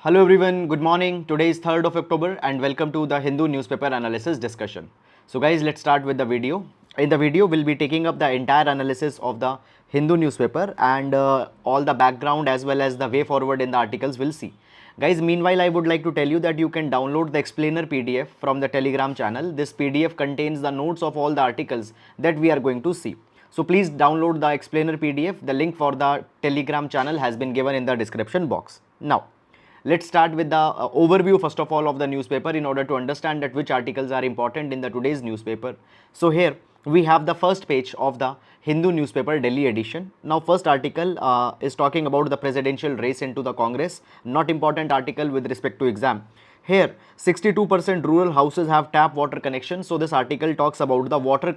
Hello everyone, good morning. Today is 3rd of October and welcome to the Hindu newspaper analysis discussion. So guys, let's start with the video. In the video, we'll be taking up the entire analysis of the Hindu newspaper and all the background as well as the way forward in the articles we'll see. Guys, meanwhile, I would like to tell you that you can download the explainer PDF from the Telegram channel. This PDF contains the notes of all the articles that we are going to see. So please download the explainer PDF. The link for the Telegram channel has been given in the description box. Now, let's start with the overview first of all of the newspaper in order to understand that which articles are important in the today's newspaper. So here we have the first page of the Hindu newspaper Delhi edition. Now first article is talking about the presidential race into the Congress, not important article with respect to exam. Here 62% rural houses have tap water connection. So this article talks about the water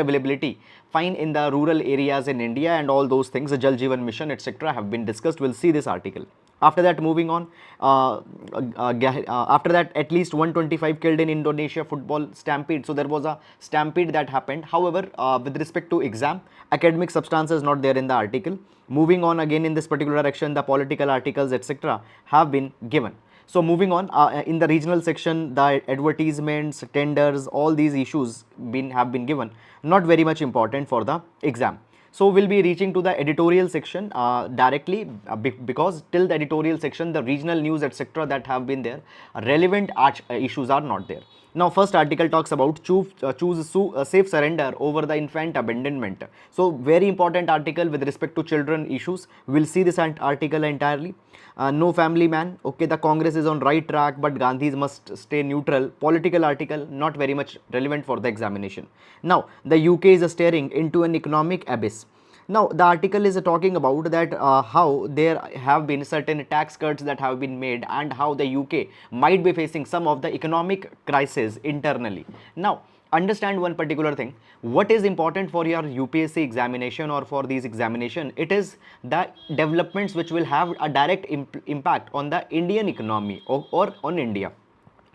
availability fine in the rural areas in India and all those things. The Jal Jivan Mission etc. have been discussed. We'll see this article. After that, moving on, after that, at least 125 killed in Indonesia football stampede. So there was a stampede that happened. However, with respect to exam, academic substance is not there in the article. Moving on again in this particular direction, the political articles etc. have been given. So moving on, in the regional section, the advertisements, tenders, all these issues have been given. Not very much important for the exam. So we'll be reaching to the editorial section directly because till the editorial section, the regional news etc. that have been there, relevant issues are not there. Now first article talks about choose safe surrender over the infant abandonment. So very important article with respect to children issues. We'll see this article entirely. No family man. Okay, the Congress is on right track, but Gandhis must stay neutral. Political article, not very much relevant for the examination. Now, the UK is staring into an economic abyss. Now, the article is talking about that how there have been certain tax cuts that have been made and how the UK might be facing some of the economic crisis internally. Now, understand one particular thing. What is important for your UPSC examination or for these examination? It is the developments which will have a direct impact on the Indian economy or on India.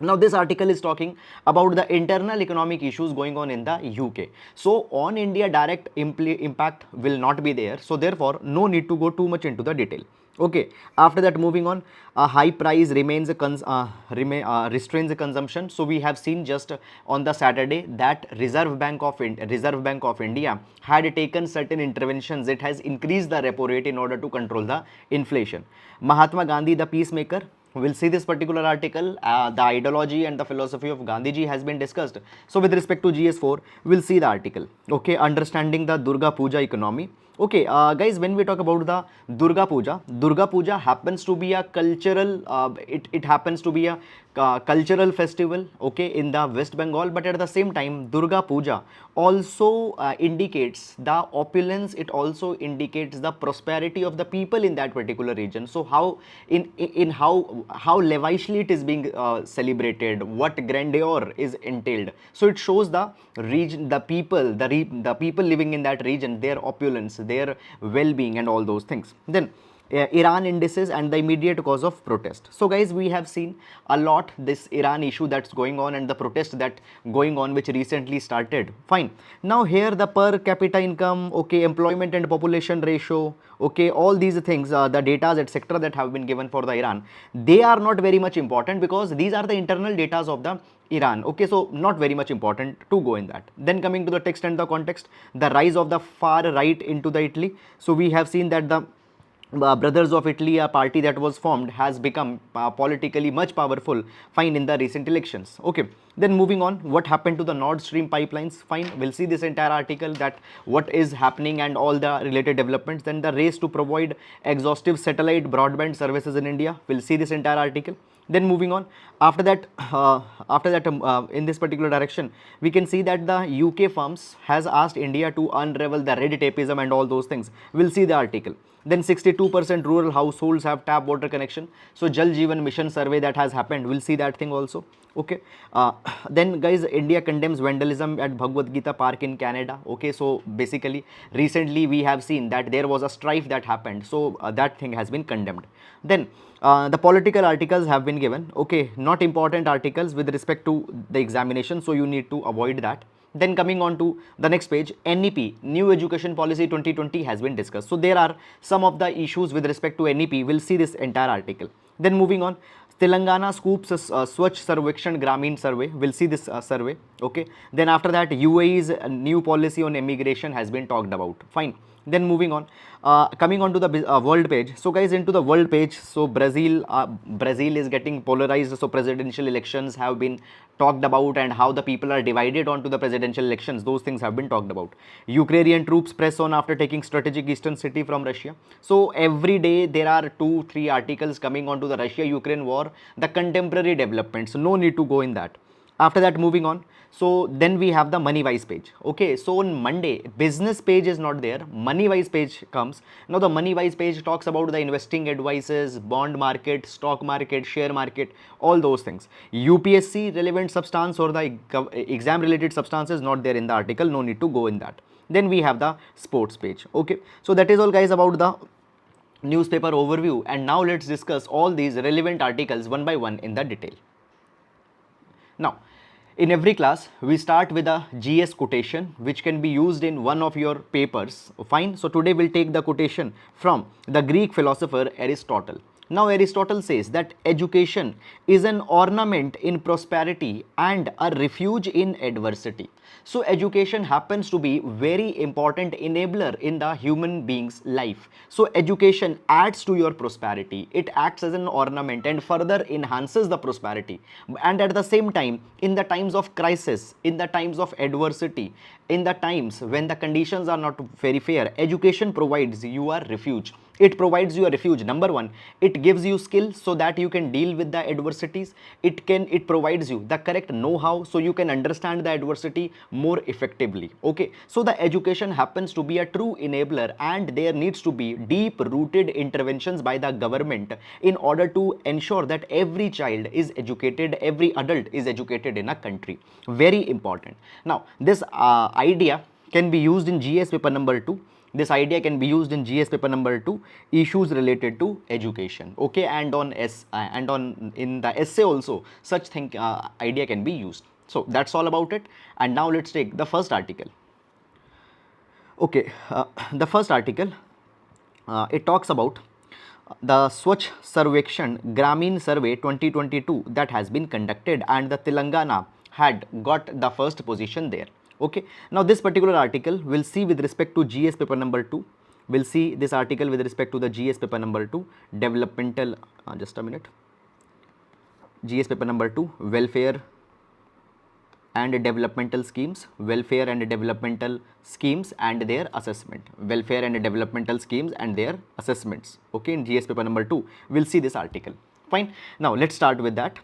Now this article is talking about the internal economic issues going on in the UK. So on India direct impact will not be there. So therefore no need to go too much into the detail. Okay, after that moving on, a high price restrains the consumption. So we have seen just on the Saturday that Reserve Bank of India had taken certain interventions. It has increased the repo rate in order to control the inflation. Mahatma Gandhi, the peacemaker. We'll see this particular article. The ideology and the philosophy of Gandhiji has been discussed. So with respect to GS4, we'll see the article. Okay, understanding the Durga Puja economy. Okay, guys, when we talk about the Durga Puja happens to be a cultural, it happens to be a cultural festival, okay, in the West Bengal, but at the same time, Durga Puja also indicates the opulence, it also indicates the prosperity of the people in that particular region. So how, how lavishly it is being celebrated, what grandeur is entailed. So it shows the region, the people, the people living in that region, their opulence, their well-being and all those things. Then Iran indices and the immediate cause of protest. So guys, we have seen a lot this Iran issue that's going on and the protest that going on which recently started. Fine. Now here the per capita income, okay, employment and population ratio, okay, all these things, the datas etc. that have been given for the Iran, they are not very much important because these are the internal datas of the Iran. Okay, so not very much important to go in that. Then coming to the text and the context, the rise of the far right into the Italy. So we have seen that the Brothers of Italy, a party that was formed, has become politically much powerful, fine, in the recent elections. Okay, then moving on, what happened to the Nord Stream pipelines? Fine, we'll see this entire article that what is happening and all the related developments. Then the race to provide exhaustive satellite broadband services in India. We'll see this entire article. Then moving on, after that, in this particular direction, we can see that the UK firms has asked India to unravel the red tapeism and all those things. We'll see the article. Then 62% rural households have tap water connection. So Jal Jivan Mission survey that has happened, we'll see that thing also. Okay, then guys, India condemns vandalism at Bhagavad Gita Park in Canada. Okay, so basically recently we have seen that there was a strife that happened, so that thing has been condemned. Then the political articles have been given. Okay, not important articles with respect to the examination, so you need to avoid that. Then coming on to the next page, NEP, New Education Policy 2020 has been discussed. So there are some of the issues with respect to NEP. We'll see this entire article. Then moving on, Telangana scoops Swachh Sarvekshan Gramin survey. We'll see this survey. Okay. Then after that, UAE's new policy on immigration has been talked about. Fine. Then moving on, coming on to the world page. So guys, into the world page, so Brazil is getting polarized. So presidential elections have been talked about, and how the people are divided onto the presidential elections, those things have been talked about. Ukrainian troops press on after taking strategic eastern city from Russia. So every day there are 2-3 articles coming onto the Russia-Ukraine war, the contemporary developments. No need to go in that. After that, moving on, so then we have the money wise page. Okay, so on Monday, business page is not there, money wise page comes. Now the money wise page talks about the investing advices, bond market, stock market, share market, all those things. UPSC relevant substance or the exam related substance is not there in the article, no need to go in that. Then we have the sports page. Okay, so that is all guys about the newspaper overview, and now let's discuss all these relevant articles one by one in the detail. Now, in every class, we start with a GS quotation which can be used in one of your papers. Fine. So today we'll take the quotation from the Greek philosopher Aristotle. Now Aristotle says that education is an ornament in prosperity and a refuge in adversity. So education happens to be very important enabler in the human being's life. So education adds to your prosperity. It acts as an ornament and further enhances the prosperity. And at the same time, in the times of crisis, in the times of adversity, in the times when the conditions are not very fair, education provides you a refuge. It provides you a refuge. Number one, it gives you skill so that you can deal with the adversities. It provides you the correct know-how so you can understand the adversity more effectively. Okay, so the education happens to be a true enabler, and there needs to be deep rooted interventions by the government in order to ensure that every child is educated, every adult is educated in a country. Very important. Now this idea can be used in GS paper number 2. This idea can be used in GS paper number 2, issues related to education. Okay, and on in the essay also such thing idea can be used. So that's all about it. And now let's take the first article. Okay, the first article, it talks about the Swachh Sarvekshan Gramin Survey 2022 that has been conducted, and the Telangana had got the first position there. Okay, now this particular article we'll see with respect to GS paper number 2. We'll see this article with respect to the GS paper number 2, developmental, just a minute, GS paper number 2, welfare and developmental schemes, welfare and developmental schemes and their assessment, welfare and developmental schemes and their assessments. Okay, in GS paper number 2, we'll see this article. Fine. Now let's start with that.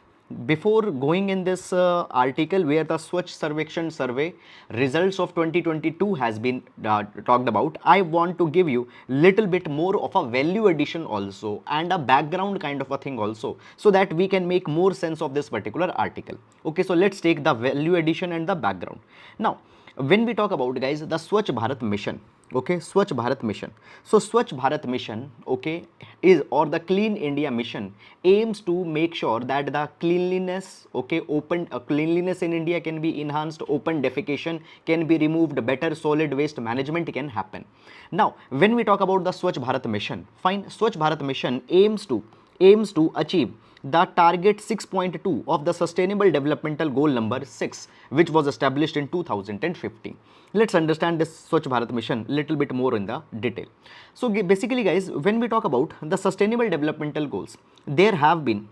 Before going in this article where the Swachh Sarvekshan survey results of 2022 has been talked about, I want to give you little bit more of a value addition also and a background kind of a thing also, so that we can make more sense of this particular article. Okay, so let's take the value addition and the background. Now when we talk about, guys, the Swachh Bharat mission. Okay, Swachh Bharat mission. So Swachh Bharat mission, okay, is, or the Clean India mission, aims to make sure that the cleanliness, okay, cleanliness in India can be enhanced, open defecation can be removed, better solid waste management can happen. Now when we talk about the Swachh Bharat mission, fine, Swachh Bharat mission aims to achieve the target 6.2 of the sustainable developmental goal number 6, which was established in 2015. Let's understand this Swachh Bharat mission little bit more in the detail. So basically, guys, when we talk about the sustainable developmental goals, there have been,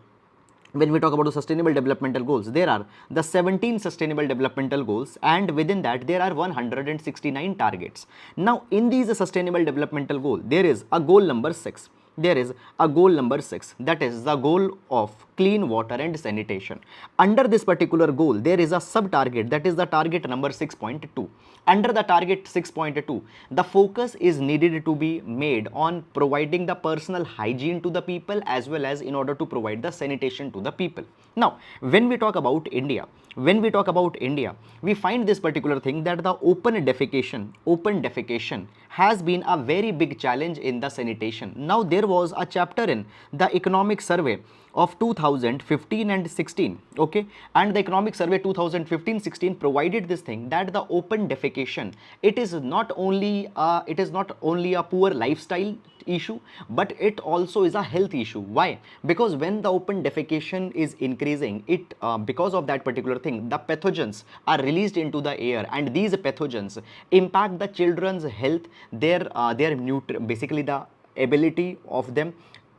when we talk about the sustainable developmental goals, there are the 17 sustainable developmental goals, and within that there are 169 targets. Now in these sustainable developmental goal, there is a goal number 6. There is a goal number 6, that is the goal of clean water and sanitation. Under this particular goal, there is a sub target, that is the target number 6.2. Under the target 6.2, the focus is needed to be made on providing the personal hygiene to the people, as well as in order to provide the sanitation to the people. Now when we talk about India, we find this particular thing, that the open defecation has been a very big challenge in the sanitation. Now there was a chapter in the economic survey of 2015 and 16, okay, and the economic survey 2015-16 provided this thing that the open defecation, it is not only a poor lifestyle issue, but it also is a health issue. Why? Because when the open defecation is increasing, it because of that particular thing, the pathogens are released into the air, and these pathogens impact the children's health, basically the ability of them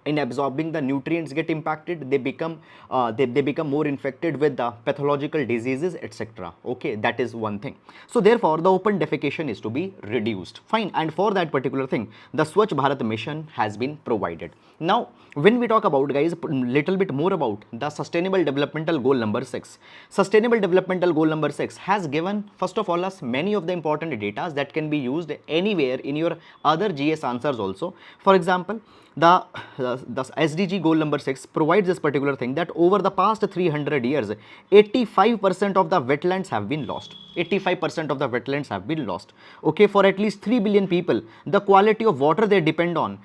in absorbing the nutrients get impacted. They become they become more infected with the pathological diseases, etc. Okay, that is one thing. So therefore the open defecation is to be reduced. Fine. And for that particular thing, the Swachh Bharat mission has been provided. Now when we talk about, guys, little bit more about the sustainable developmental goal number 6, sustainable developmental goal number 6 has given first of all us many of the important data that can be used anywhere in your other GS answers also. For example, the SDG goal number 6 provides this particular thing that over the past 300 years, 85% of the wetlands have been lost. 85% of the wetlands have been lost. Okay, for at least 3 billion people, the quality of water they depend on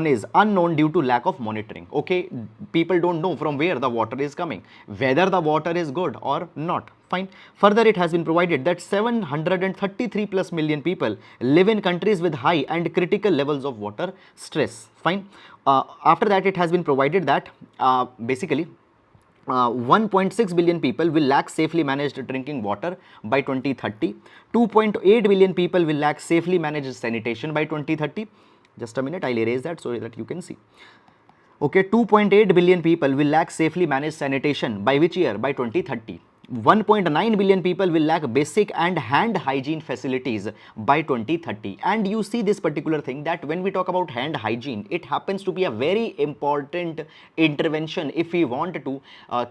is unknown due to lack of monitoring. Okay, people don't know from where the water is coming, whether the water is good or not. Fine. Further, it has been provided that 733 plus million people live in countries with high and critical levels of water stress. Fine. After that, it has been provided that basically 1.6 billion people will lack safely managed drinking water by 2030. 2.8 billion people will lack safely managed sanitation by 2030. Just a minute, I'll erase that so that you can see. Okay, 2.8 billion people will lack safely managed sanitation by which year? By 2030. 1.9 billion people will lack basic and hand hygiene facilities by 2030. And you see this particular thing that when we talk about hand hygiene, it happens to be a very important intervention if we want to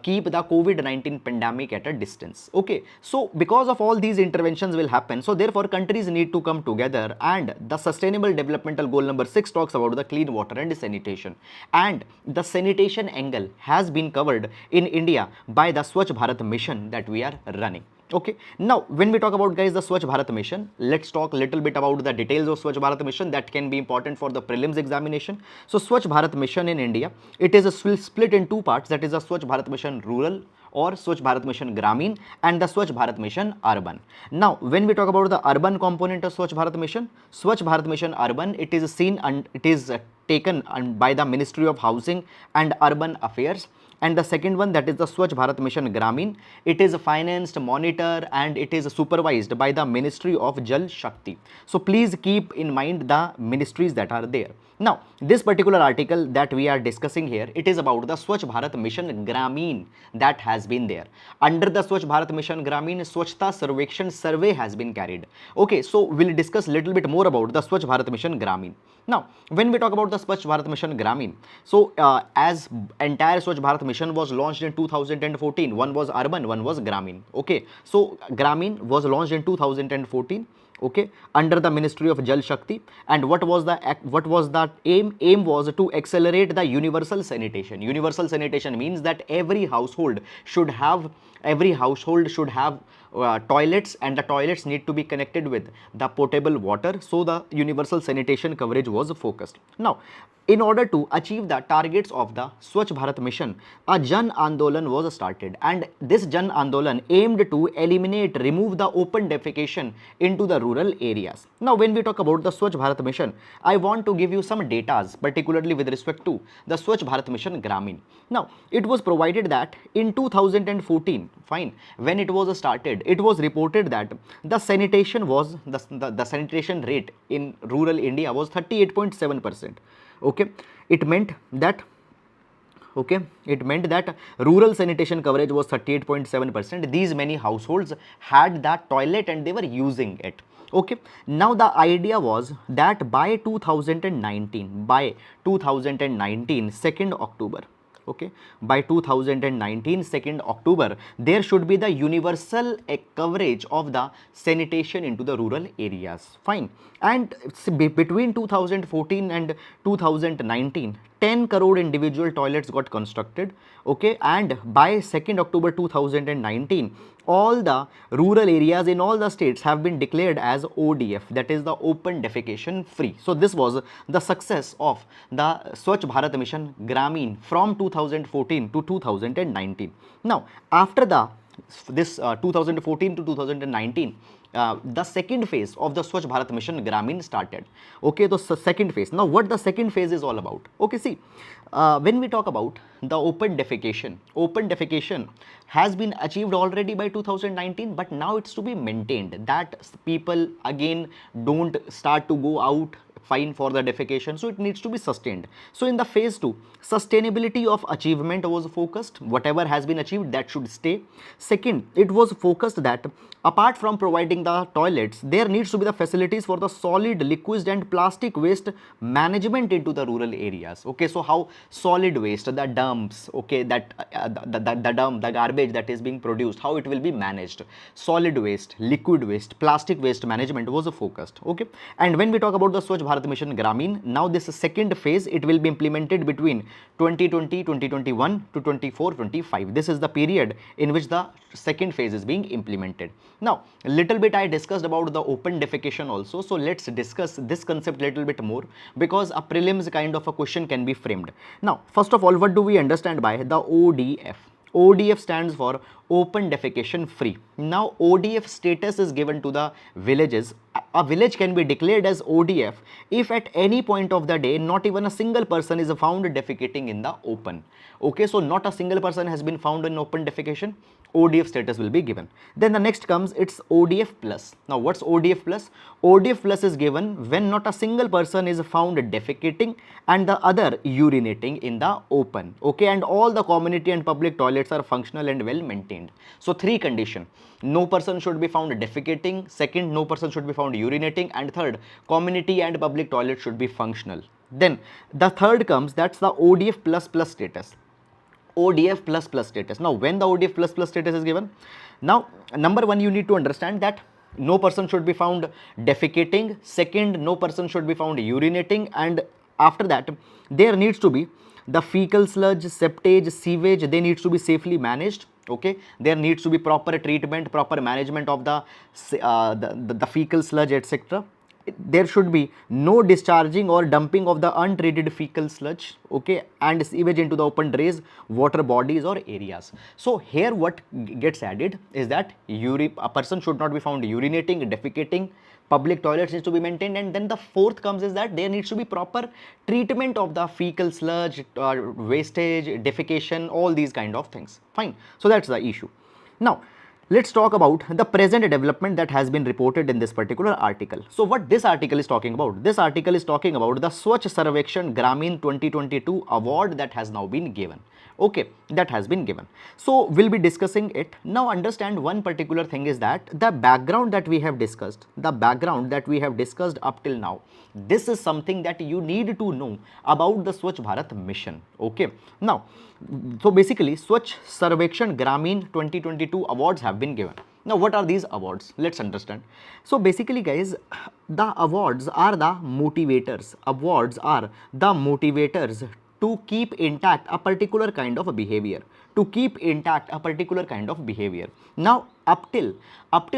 keep the COVID-19 pandemic at a distance. Okay, so because of all these interventions will happen, so therefore countries need to come together, and the sustainable developmental goal number 6 talks about the clean water and sanitation, and the sanitation angle has been covered in India by the Swachh Bharat mission that we are running. Okay, now when we talk about, guys, the Swachh Bharat mission, let's talk a little bit about the details of Swachh Bharat mission that can be important for the prelims examination. So Swachh Bharat mission in India, it is split in two parts, that is the Swachh Bharat mission rural or Swachh Bharat mission Gramin and the Swachh Bharat mission urban. Now when we talk about the urban component of Swachh Bharat mission urban, it is seen and it is taken by the Ministry of Housing and Urban Affairs. And the second one, that is the Swachh Bharat Mission Gramin, it is financed, monitored, and it is supervised by the Ministry of Jal Shakti. So please keep in mind the ministries that are there. Now this particular article that we are discussing here, it is about the Swachh Bharat Mission Gramin that has been there. Under the Swachh Bharat Mission Gramin, Swachhta Sarvekshan survey has been carried. Okay, so we'll discuss a little bit more about the Swachh Bharat Mission Gramin. Now when we talk about the Swachh Bharat Mission Gramin, so as entire Swachh Bharat mission was launched in 2014, one was urban, one was Gramin. Okay, so Gramin was launched in 2014. Okay, under the Ministry of Jal Shakti. And what was the aim was to accelerate the universal sanitation. Universal sanitation means that every household should have toilets, and the toilets need to be connected with the potable water. So the universal sanitation coverage was focused. Now in order to achieve the targets of the Swachh Bharat mission, a Jan Andolan was started, and this Jan Andolan aimed to remove the open defecation into the rural areas. Now when we talk about the Swachh Bharat mission, I want to give you some data, particularly with respect to the Swachh Bharat mission Gramin. Now it was provided that in 2014, fine, when it was started, it was reported that the sanitation was the sanitation rate in rural India was 38.7%. Okay, it meant that rural sanitation coverage was 38.7%. These many households had that toilet and they were using it. Okay, now the idea was that by 2019, 2nd October, okay, by 2019 2nd October, there should be the universal coverage of the sanitation into the rural areas. Fine. And between 2014 and 2019, 10 crore individual toilets got constructed, okay, and by 2nd October 2019, all the rural areas in all the states have been declared as ODF, that is the open defecation free. So this was the success of the Swachh Bharat Mission Gramin from 2014 to 2019. Now, after this 2014 to 2019, the second phase of the Swachh Bharat Mission Gramin started. Okay, the second phase. Now, what the second phase is all about? Okay, see, when we talk about the open defecation has been achieved already by 2019, but now it's to be maintained that people again don't start to go out fine for the defecation, so it needs to be sustained. So in the phase 2, sustainability of achievement was focused. Whatever has been achieved, that should stay. Second, it was focused that apart from providing the toilets, there needs to be the facilities for the solid, liquid and plastic waste management into the rural areas. Okay, so how solid waste, the dumps, okay, that the garbage that is being produced, how it will be managed. Solid waste, liquid waste, plastic waste management was focused. Okay, and when we talk about the Swachh Bharat Mission Gramin, now this second phase, it will be implemented between 2020, 2021 to 24, 25. This is the period in which the second phase is being implemented. Now, a little bit I discussed about the open defecation also. So let's discuss this concept little bit more, because a prelims kind of a question can be framed. Now, first of all, what do we understand by the ODF? ODF stands for open defecation free. Now, ODF status is given to the villages. A village can be declared as ODF if at any point of the day not even a single person is found defecating in the open. Okay, so not a single person has been found in open defecation, ODF status will be given. Then the next comes, it's ODF plus. Now, what's ODF plus? ODF plus is given when not a single person is found defecating and the other urinating in the open. Okay, and all the community and public toilets are functional and well maintained. So, three conditions: no person should be found defecating, second, no person should be found urinating, and third, community and public toilets should be functional. Then the third comes, that's the ODF plus plus status. ODF plus plus status. Now, when the ODF plus plus status is given, now number one, you need to understand that no person should be found defecating, second, no person should be found urinating, and after that there needs to be the fecal sludge, septage, sewage, they needs to be safely managed. Okay, there needs to be proper treatment, proper management of the fecal sludge, etc. There should be no discharging or dumping of the untreated fecal sludge, okay, and sewage into the open drains, water bodies or areas. So here what gets added is that a person should not be found urinating, defecating, public toilets needs to be maintained, and then the fourth comes is that there needs to be proper treatment of the fecal sludge, wastage, defecation, all these kind of things. Fine. So that's the issue. Now, let's talk about the present development that has been reported in this particular article. So what this article is talking about? This article is talking about the Swachh Sarvekshan Gramin 2022 award that has now been given. Okay, that has been given. So we'll be discussing it. Now understand one particular thing is that the background that we have discussed, up till now, this is something that you need to know about the Swachh Bharat mission. Okay, now, so basically Swachh Sarvekshan Gramin 2022 awards have been given. Now, what are these awards? Let's understand. So basically guys, the awards are the motivators. Awards are the motivators to keep intact a particular kind of a behavior. Now, up till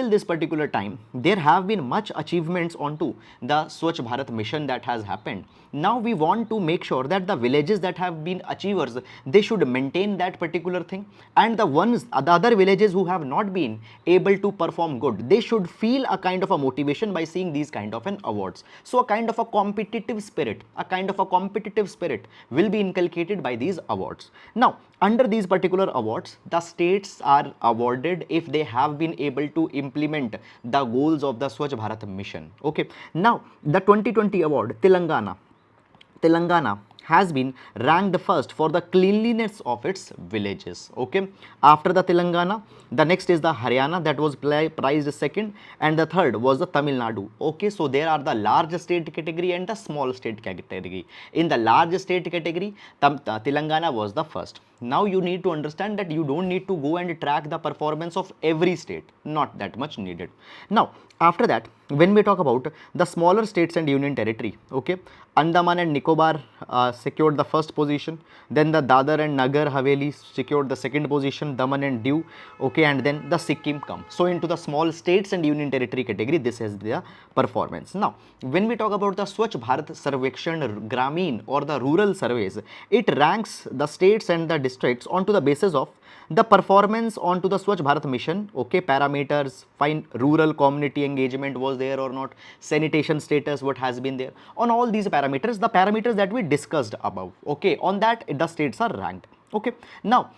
this particular time, there have been much achievements onto the Swachh Bharat mission that has happened. Now we want to make sure that the villages that have been achievers, they should maintain that particular thing, and the other villages who have not been able to perform good, they should feel a kind of a motivation by seeing these kind of an awards. So a kind of a competitive spirit will be inculcated by these awards. Now, under these particular awards, the states are awarded if they have been able to implement the goals of the Swachh Bharat mission. Okay, now the 2020 award, Telangana has been ranked first for the cleanliness of its villages. Okay, after the Telangana, the next is the Haryana, that was prized second, and the third was the Tamil Nadu. Okay, so there are the large state category and the small state category. In the large state category, Telangana was the first. Now you need to understand that you don't need to go and track the performance of every state, not that much needed. Now after that, when we talk about the smaller states and union territory, okay, Andaman and Nicobar secured the first position, then the Dadar and Nagar Haveli secured the second position, Daman and Diu, okay, and then the Sikkim come. So into the small states and union territory category, this is the performance. Now when we talk about the Swachh Bharat Sarvekshan Gramin or the rural surveys, it ranks the states and the districts onto the basis of the performance onto the Swachh Bharat mission, okay, parameters, fine, rural community engagement was there or not, sanitation status, what has been there, on all these parameters, the parameters that we discussed above, okay, on that the states are ranked. Okay, now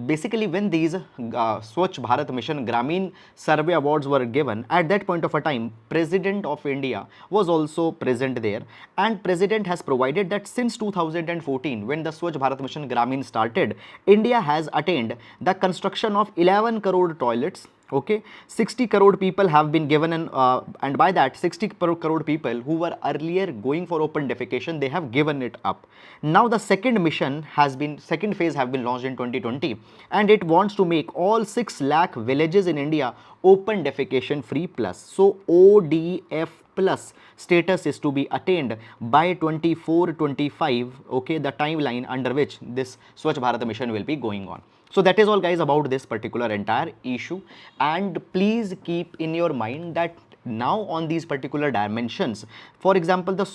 basically when these Swachh Bharat Mission Gramin survey awards were given, at that point of a time President of India was also present there, and President has provided that since 2014 when the Swachh Bharat Mission Gramin started, India has attained the construction of 11 crore toilets, okay, 60 crore people have been given and by that 60 crore people who were earlier going for open defecation, they have given it up. Now the second phase have been launched in 2020, and it wants to make all 6 lakh villages in India open defecation free plus. So ODF plus status is to be attained by 24-25, okay, the timeline under which this Swachh Bharat mission will be going on. So that is all guys about this particular entire issue, and please keep in your mind that now on these particular dimensions, for example the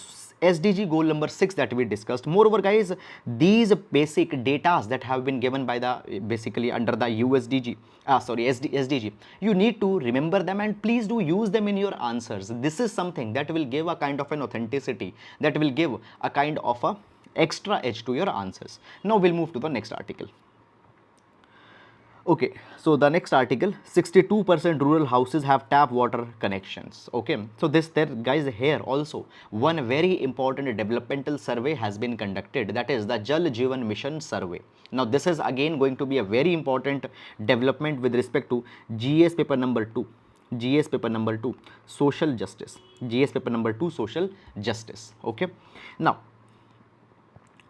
SDG goal number 6 that we discussed, moreover guys, these basic data that have been given by the basically under the SDG, you need to remember them and please do use them in your answers. This is something that will give a kind of an authenticity, that will give a kind of a extra edge to your answers. Now we'll move to the next article. Okay, so the next article, 62% rural houses have tap water connections. Okay, so this there guys, here also one very important developmental survey has been conducted, that is the Jal Jivan Mission survey. Now this is again going to be a very important development with respect to GS paper number 2. GS paper number 2, social justice. GS paper number 2, social justice. Okay, now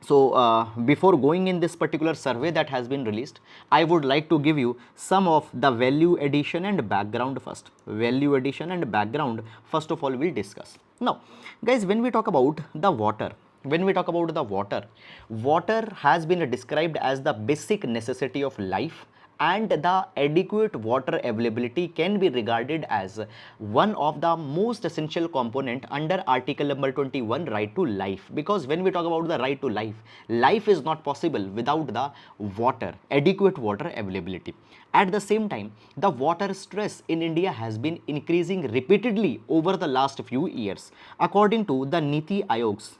so before going in this particular survey that has been released, I would like to give you some of the value addition and background first. Value addition and background first of all we'll discuss. Now guys, when we talk about the water, water has been described as the basic necessity of life, and the adequate water availability can be regarded as one of the most essential component under article number 21, right to life. Because when we talk about the right to life, life is not possible without the water, adequate water availability. At the same time, the water stress in India has been increasing repeatedly over the last few years. According to Niti Ayog's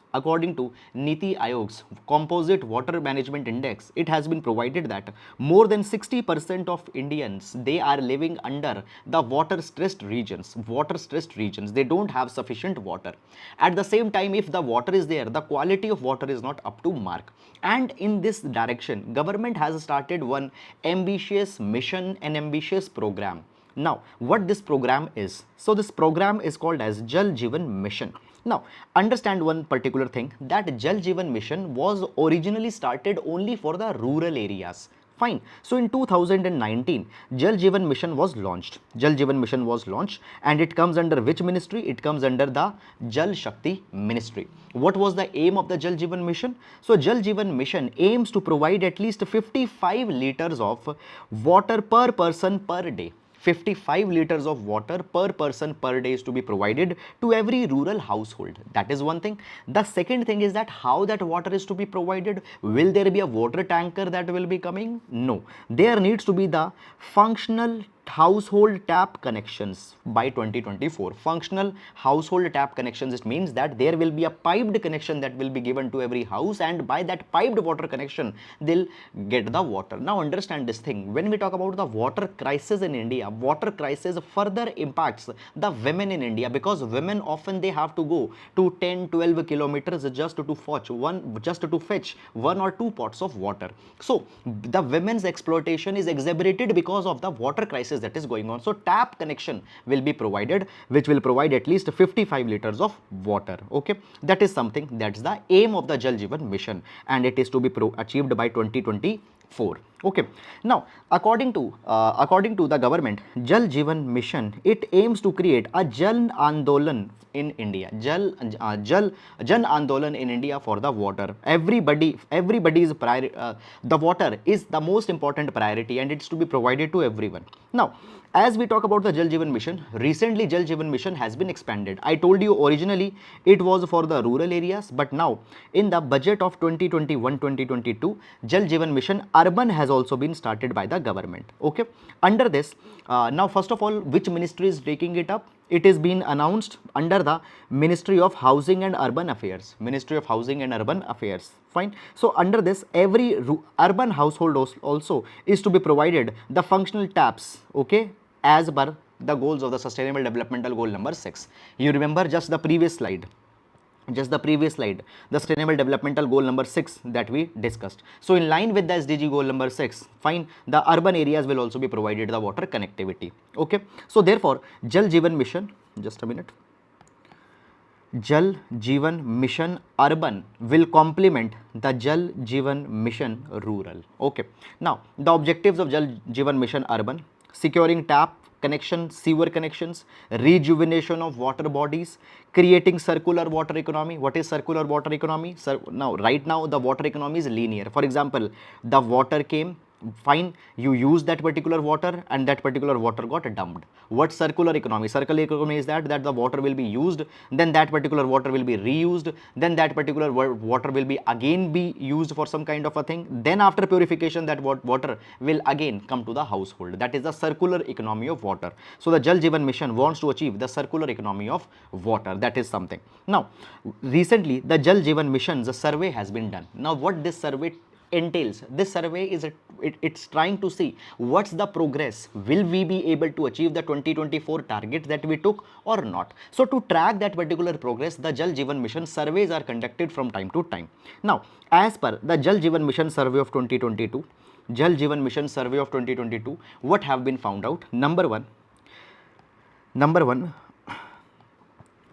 Composite Water Management Index, it has been provided that more than 60% of Indians, they are living under the water stressed regions. They don't have sufficient water. At the same time, if the water is there, the quality of water is not up to mark. And in this direction, government has started one ambitious mission, an ambitious program. Now, what this program is? So this program is called as Jal Jivan Mission. Now, understand one particular thing, that Jal Jivan Mission was originally started only for the rural areas. Fine. So in 2019, Jal Jivan Mission was launched. And it comes under which ministry? It comes under the Jal Shakti ministry. What was the aim of the Jal Jivan Mission? So Jal Jivan Mission aims to provide at least 55 liters of water per person per day. 55 liters of water per person per day is to be provided to every rural household. That is one thing. The second thing is that how that water is to be provided. Will there be a water tanker that will be coming? No. There needs to be the functional household tap connections by 2024. Functional household tap connections, it means that there will be a piped connection that will be given to every house, and by that piped water connection they'll get the water. Now understand this thing, when we talk about the water crisis in India, water crisis further impacts the women in India, because women often they have to go to 10-12 kilometers just to fetch 1 or 2 pots of water. So the women's exploitation is exacerbated because of the water crisis that is going on. So tap connection will be provided, which will provide at least 55 liters of water. Okay, that is something, that's the aim of the Jal Jivan Mission, and it is to be achieved by 2024. 4. Okay. Now, according to the government, Jal Jivan Mission, it aims to create a Jan Andolan in India. Jan Andolan in India for the water. Everybody's priority. The water is the most important priority, and it's to be provided to everyone. Now, as we talk about the Jal Jivan Mission, recently Jal Jivan Mission has been expanded. I told you originally it was for the rural areas, but now in the budget of 2021-2022, Jal Jivan Mission urban has also been started by the government. Okay. Under this, now first of all, which ministry is taking it up? It is being announced under the Ministry of Housing and Urban Affairs. Ministry of Housing and Urban Affairs. Fine. So under this, every urban household also is to be provided the functional taps. Okay, as per the goals of the Sustainable Developmental Goal number 6. You remember just the previous slide. The Sustainable Developmental Goal number 6 that we discussed. So in line with the SDG goal number 6, fine, the urban areas will also be provided the water connectivity. Okay. So therefore, Jal Jivan Mission, just a minute, Jal Jivan Mission urban will complement the Jal Jivan Mission rural. Okay. Now, the objectives of Jal Jivan Mission urban: securing tap connection, sewer connections, rejuvenation of water bodies, creating circular water economy. What is circular water economy? Now, right now, the water economy is linear. For example, the water came, fine, you use that particular water and that particular water got dumped. What circular economy? Circular economy is that the water will be used, then that particular water will be reused, then that particular water will be again be used for some kind of a thing, then after purification that water will again come to the household. That is the circular economy of water. So the Jal Jivan Mission wants to achieve the circular economy of water. That is something. Now, recently the Jal Jivan Mission's survey has been done. Now, what this survey entails, this survey is it's trying to see what's the progress, will we be able to achieve the 2024 target that we took or not. So to track that particular progress, the Jal Jivan Mission surveys are conducted from time to time. Now, as per the Jal Jivan Mission survey of 2022, what have been found out? Number one,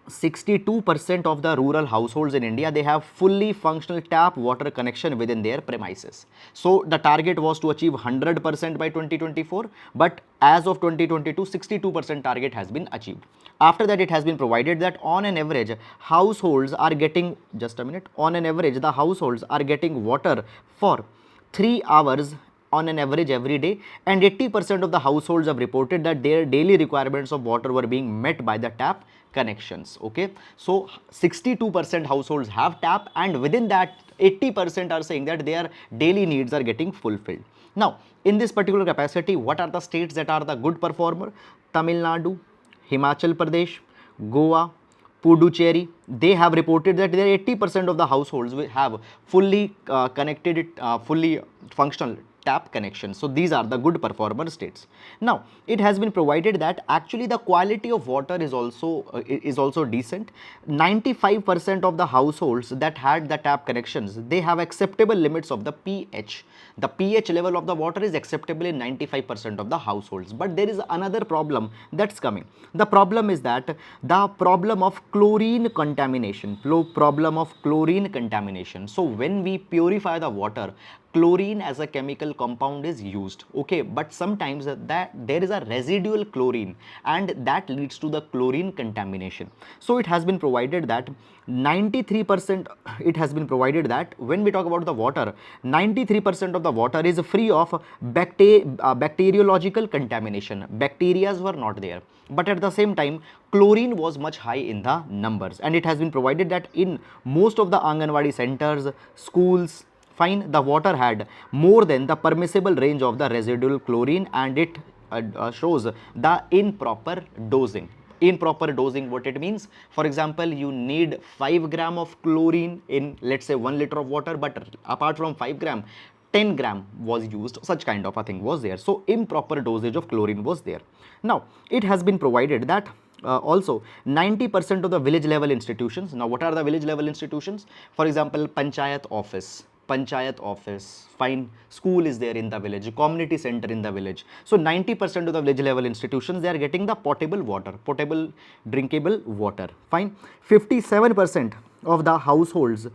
62% of the rural households in India, they have fully functional tap water connection within their premises. So the target was to achieve 100% by 2024, but as of 2022, 62% target has been achieved. After that, it has been provided that on an average, households are getting, just a minute, on an average, the households are getting water for 3 hours on an average every day, and 80% of the households have reported that their daily requirements of water were being met by the tap connections. Okay, so 62% households have tap, and within that 80% are saying that their daily needs are getting fulfilled. Now, in this particular capacity, what are the states that are the good performer? Tamil Nadu, Himachal Pradesh, Goa, Puducherry. They have reported that their 80% of the households will have fully connected, fully functional tap connection. So these are the good performer states. Now, it has been provided that actually the quality of water is also decent. 95% of the households that had the tap connections, they have acceptable limits of the pH. The pH level of the water is acceptable in 95% of the households. But there is another problem that's coming. The problem is that the problem of chlorine contamination. So when we purify the water, chlorine as a chemical compound is used. Okay, but sometimes that there is a residual chlorine, and that leads to the chlorine contamination. So it has been provided that 93%, it has been provided that when we talk about the water, 93% of the water is free of bacteriological contamination. Bacteria were not there, but at the same time chlorine was much high in the numbers, and it has been provided that in most of the Anganwadi centers, schools, fine, the water had more than the permissible range of the residual chlorine, and it shows the improper dosing. Improper dosing, what it means? For example, you need 5 gram of chlorine in, let's say, 1 liter of water, but apart from 5 gram, 10 gram was used. Such kind of a thing was there. So improper dosage of chlorine was there. Now, it has been provided that also 90% of the village level institutions. Now, what are the village level institutions? For example, panchayat office, fine, school is there in the village, community center in the village. So 90% of the village level institutions, they are getting the potable water, potable drinkable water, fine. 57% of the households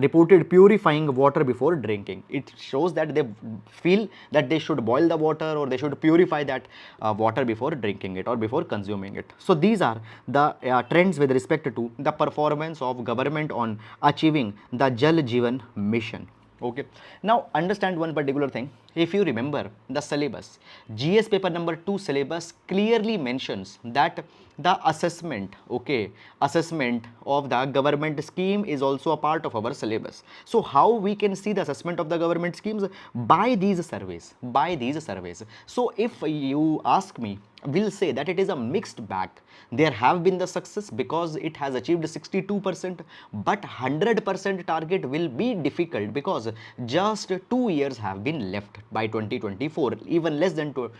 reported purifying water before drinking. It shows that they feel that they should boil the water or they should purify that water before drinking it or before consuming it. So these are the trends with respect to the performance of government on achieving the Jal Jivan Mission. Okay, now understand one particular thing. If you remember the syllabus, GS paper number 2 syllabus clearly mentions that the assessment, okay, assessment of the government scheme is also a part of our syllabus. So how we can see the assessment of the government schemes? By these surveys, by these surveys. So if you ask me, will say that it is a mixed bag. There have been the success because it has achieved 62%, but 100% target will be difficult because just 2 years have been left by 2024, even less than 2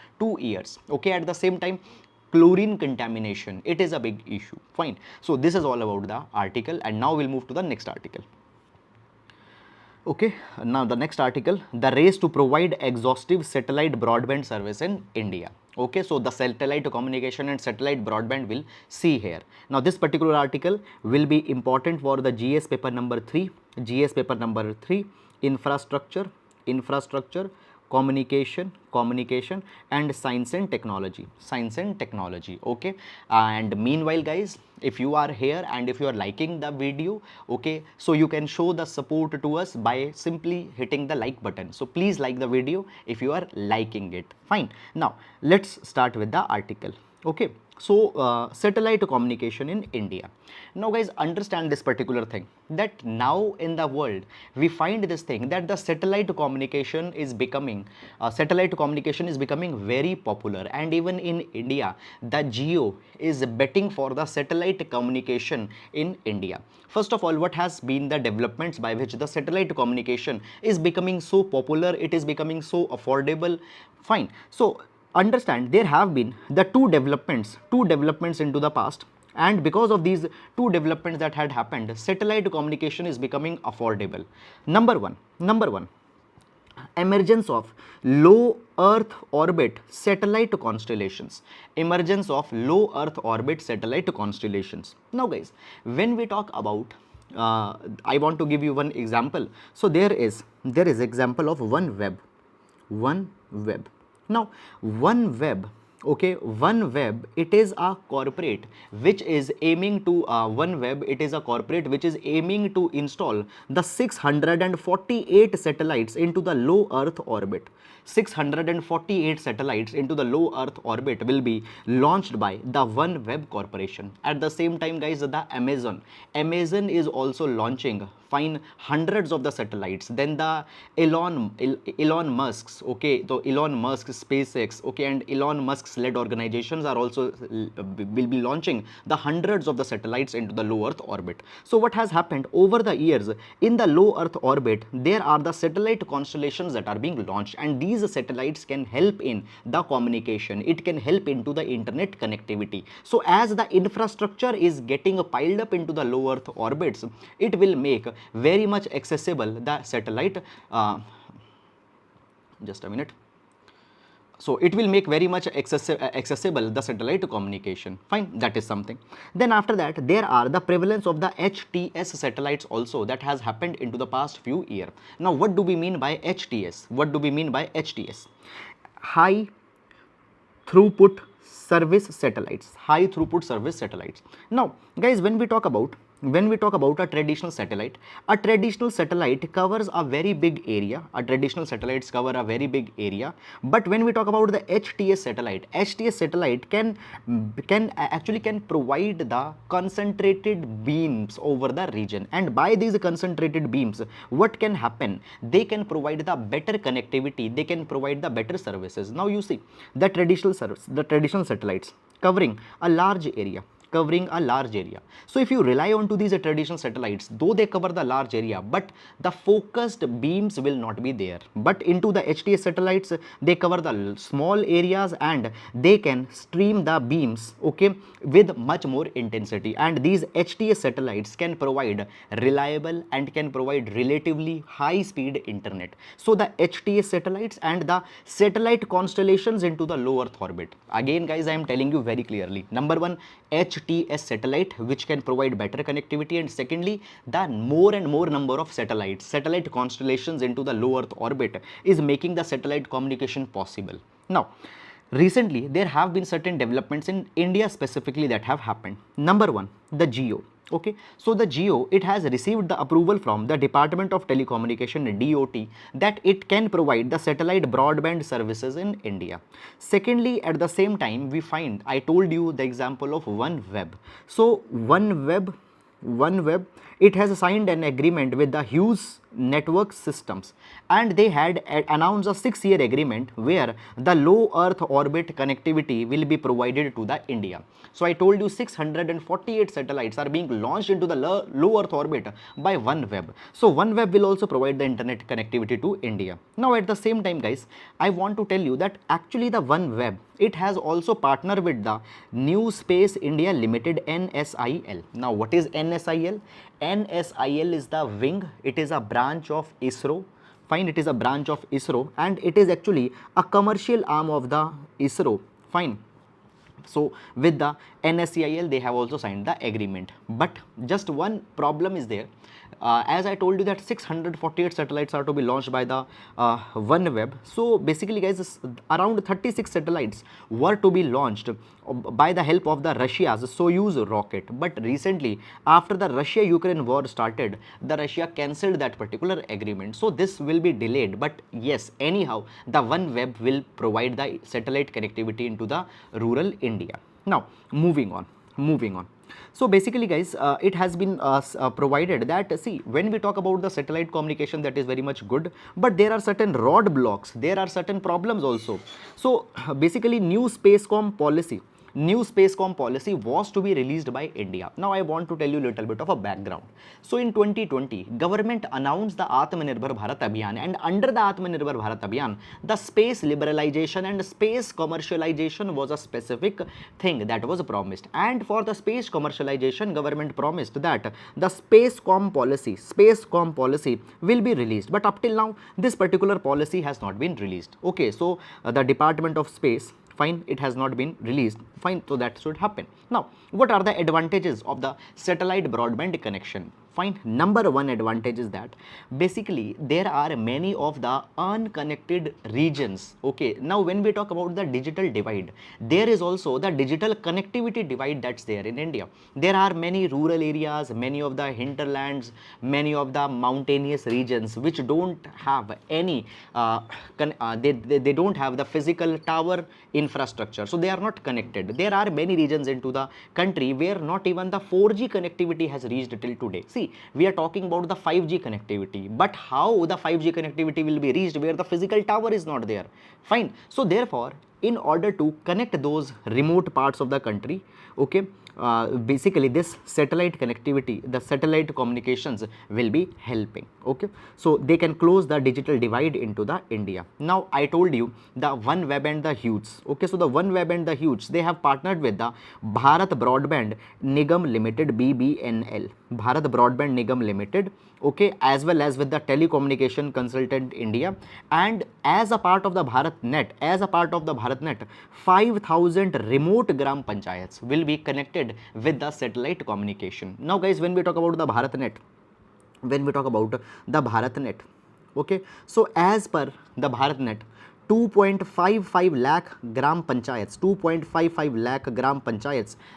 years. Okay, at the same time, chlorine contamination, it is a big issue. Fine. So this is all about the article, and now we'll move to the next article. Okay, now the next article, the race to provide exhaustive satellite broadband service in India. Okay, so the satellite communication and satellite broadband will see here. Now this particular article will be important for the GS paper number 3, GS paper number 3, infrastructure, communication and science and technology. Okay, and meanwhile guys, if you are here and if you are liking the video, okay, so you can show the support to us by simply hitting the like button. So please like the video if you are liking it. Fine. Now let's start with the article. Okay, so satellite communication in India. Now guys, understand this particular thing, that now in the world we find this thing that the satellite communication is becoming very popular, and even in India the Geo is betting for the satellite communication in India. First of all, what has been the developments by which the satellite communication is becoming so popular, it is becoming so affordable? Fine. So understand, there have been the two developments into the past, and because of these two developments that had happened, satellite communication is becoming affordable. Number one, emergence of low earth orbit satellite constellations. Emergence of low earth orbit satellite constellations. Now guys, when we talk about I want to give you one example. So there is example of OneWeb. Now OneWeb, okay, OneWeb, it is a corporate which is aiming to OneWeb, it is a corporate which is aiming to install the 648 satellites into the low earth orbit. 648 satellites into the low earth orbit will be launched by the OneWeb corporation. At the same time guys, the Amazon is also launching fine hundreds of the satellites. Then the Elon Musk's, okay, so Elon Musk's SpaceX, okay, and Elon Musk's led organizations are also will be launching the hundreds of the satellites into the low earth orbit. So what has happened over the years, in the low earth orbit there are the satellite constellations that are being launched, and these satellites can help in the communication, it can help into the internet connectivity. So as the infrastructure is getting piled up into the low earth orbits, it will make very much accessible the satellite just a minute. So it will make very much accessible the satellite communication. Fine, that is something. Then after that, there are the prevalence of the HTS satellites also that has happened into the past few years. Now what do we mean by HTS? High throughput service satellites. Now guys, when we talk about a traditional satellite covers a very big area. But when we talk about the HTS satellite can provide the concentrated beams over the region, and by these concentrated beams, what can happen? They can provide the better connectivity, they can provide the better services. Now you see the traditional satellites covering a large area. So if you rely on to these traditional satellites, though they cover the large area, but the focused beams will not be there. But into the HTS satellites, they cover the small areas and they can stream the beams, okay, with much more intensity. And these HTS satellites can provide reliable and can provide relatively high speed internet. So the HTS satellites and the satellite constellations into the low earth orbit. Again guys, I am telling you very clearly. Number one, HTS HTS satellite, which can provide better connectivity, and secondly, the more and more number of satellite constellations into the low Earth orbit is making the satellite communication possible. Now, recently, there have been certain developments in India specifically that have happened. Number one, the GEO. Okay, so the GEO, it has received the approval from the Department of Telecommunication DOT that it can provide the satellite broadband services in India. Secondly, at the same time, we find, I told you the example of OneWeb. So OneWeb, it has signed an agreement with the Hughes Network Systems, and they had announced a 6-year agreement where the low Earth orbit connectivity will be provided to the India. So I told you 648 satellites are being launched into the low Earth orbit by OneWeb. So OneWeb will also provide the internet connectivity to India. Now at the same time, guys, I want to tell you that actually the OneWeb, it has also partnered with the New Space India Limited, NSIL. Now what is NSIL? NSIL is the wing, it is a branch of ISRO. Fine, it is a branch of ISRO, and it is actually a commercial arm of the ISRO. Fine. So with the NSCIL, they have also signed the agreement, but just one problem is there. As I told you that 648 satellites are to be launched by the OneWeb. So basically, guys, around 36 satellites were to be launched by the help of the Russia's Soyuz rocket. But recently, after the Russia-Ukraine war started, the Russia cancelled that particular agreement. So this will be delayed. But yes, anyhow, the OneWeb will provide the satellite connectivity into the rural India. Now, moving on. So basically, guys, it has been provided that, see, when we talk about the satellite communication, that is very much good, but there are certain roadblocks, there are certain problems also. So basically, new Spacecom policy was to be released by India. Now I want to tell you a little bit of a background. So in 2020, government announced the Atmanirbhar Bharat Abhiyan, and under the Atmanirbhar Bharat Abhiyan, the space liberalization and space commercialization was a specific thing that was promised. And for the space commercialization, government promised that the Spacecom policy will be released. But up till now, this particular policy has not been released. Okay, so the Department of Space, fine, it has not been released. Fine, so that should happen. Now, what are the advantages of the satellite broadband connection? Fine, number one advantage is that basically there are many of the unconnected regions. Okay, now when we talk about the digital divide, there is also the digital connectivity divide that's there in India. There are many rural areas, many of the hinterlands, many of the mountainous regions which don't have any they don't have the physical tower infrastructure, so they are not connected. There are many regions into the country where not even the 4G connectivity has reached till today. See, we are talking about the 5G connectivity, but how the 5G connectivity will be reached where the physical tower is not there? Fine. So therefore, in order to connect those remote parts of the country, okay, basically this satellite connectivity, the satellite communications will be helping. Okay, so they can close the digital divide into the India. Now I told you the OneWeb and the Hughes. Okay, so the OneWeb and the Hughes, they have partnered with the Bharat Broadband Nigam Limited, BBNL, Bharat Broadband Nigam Limited, okay, as well as with the Telecommunication Consultant India, and as a part of the BharatNet, 5,000 remote gram panchayats will be connected with the satellite communication. Now guys, when we talk about the BharatNet, okay, so as per the BharatNet, 2.55 lakh gram panchayats,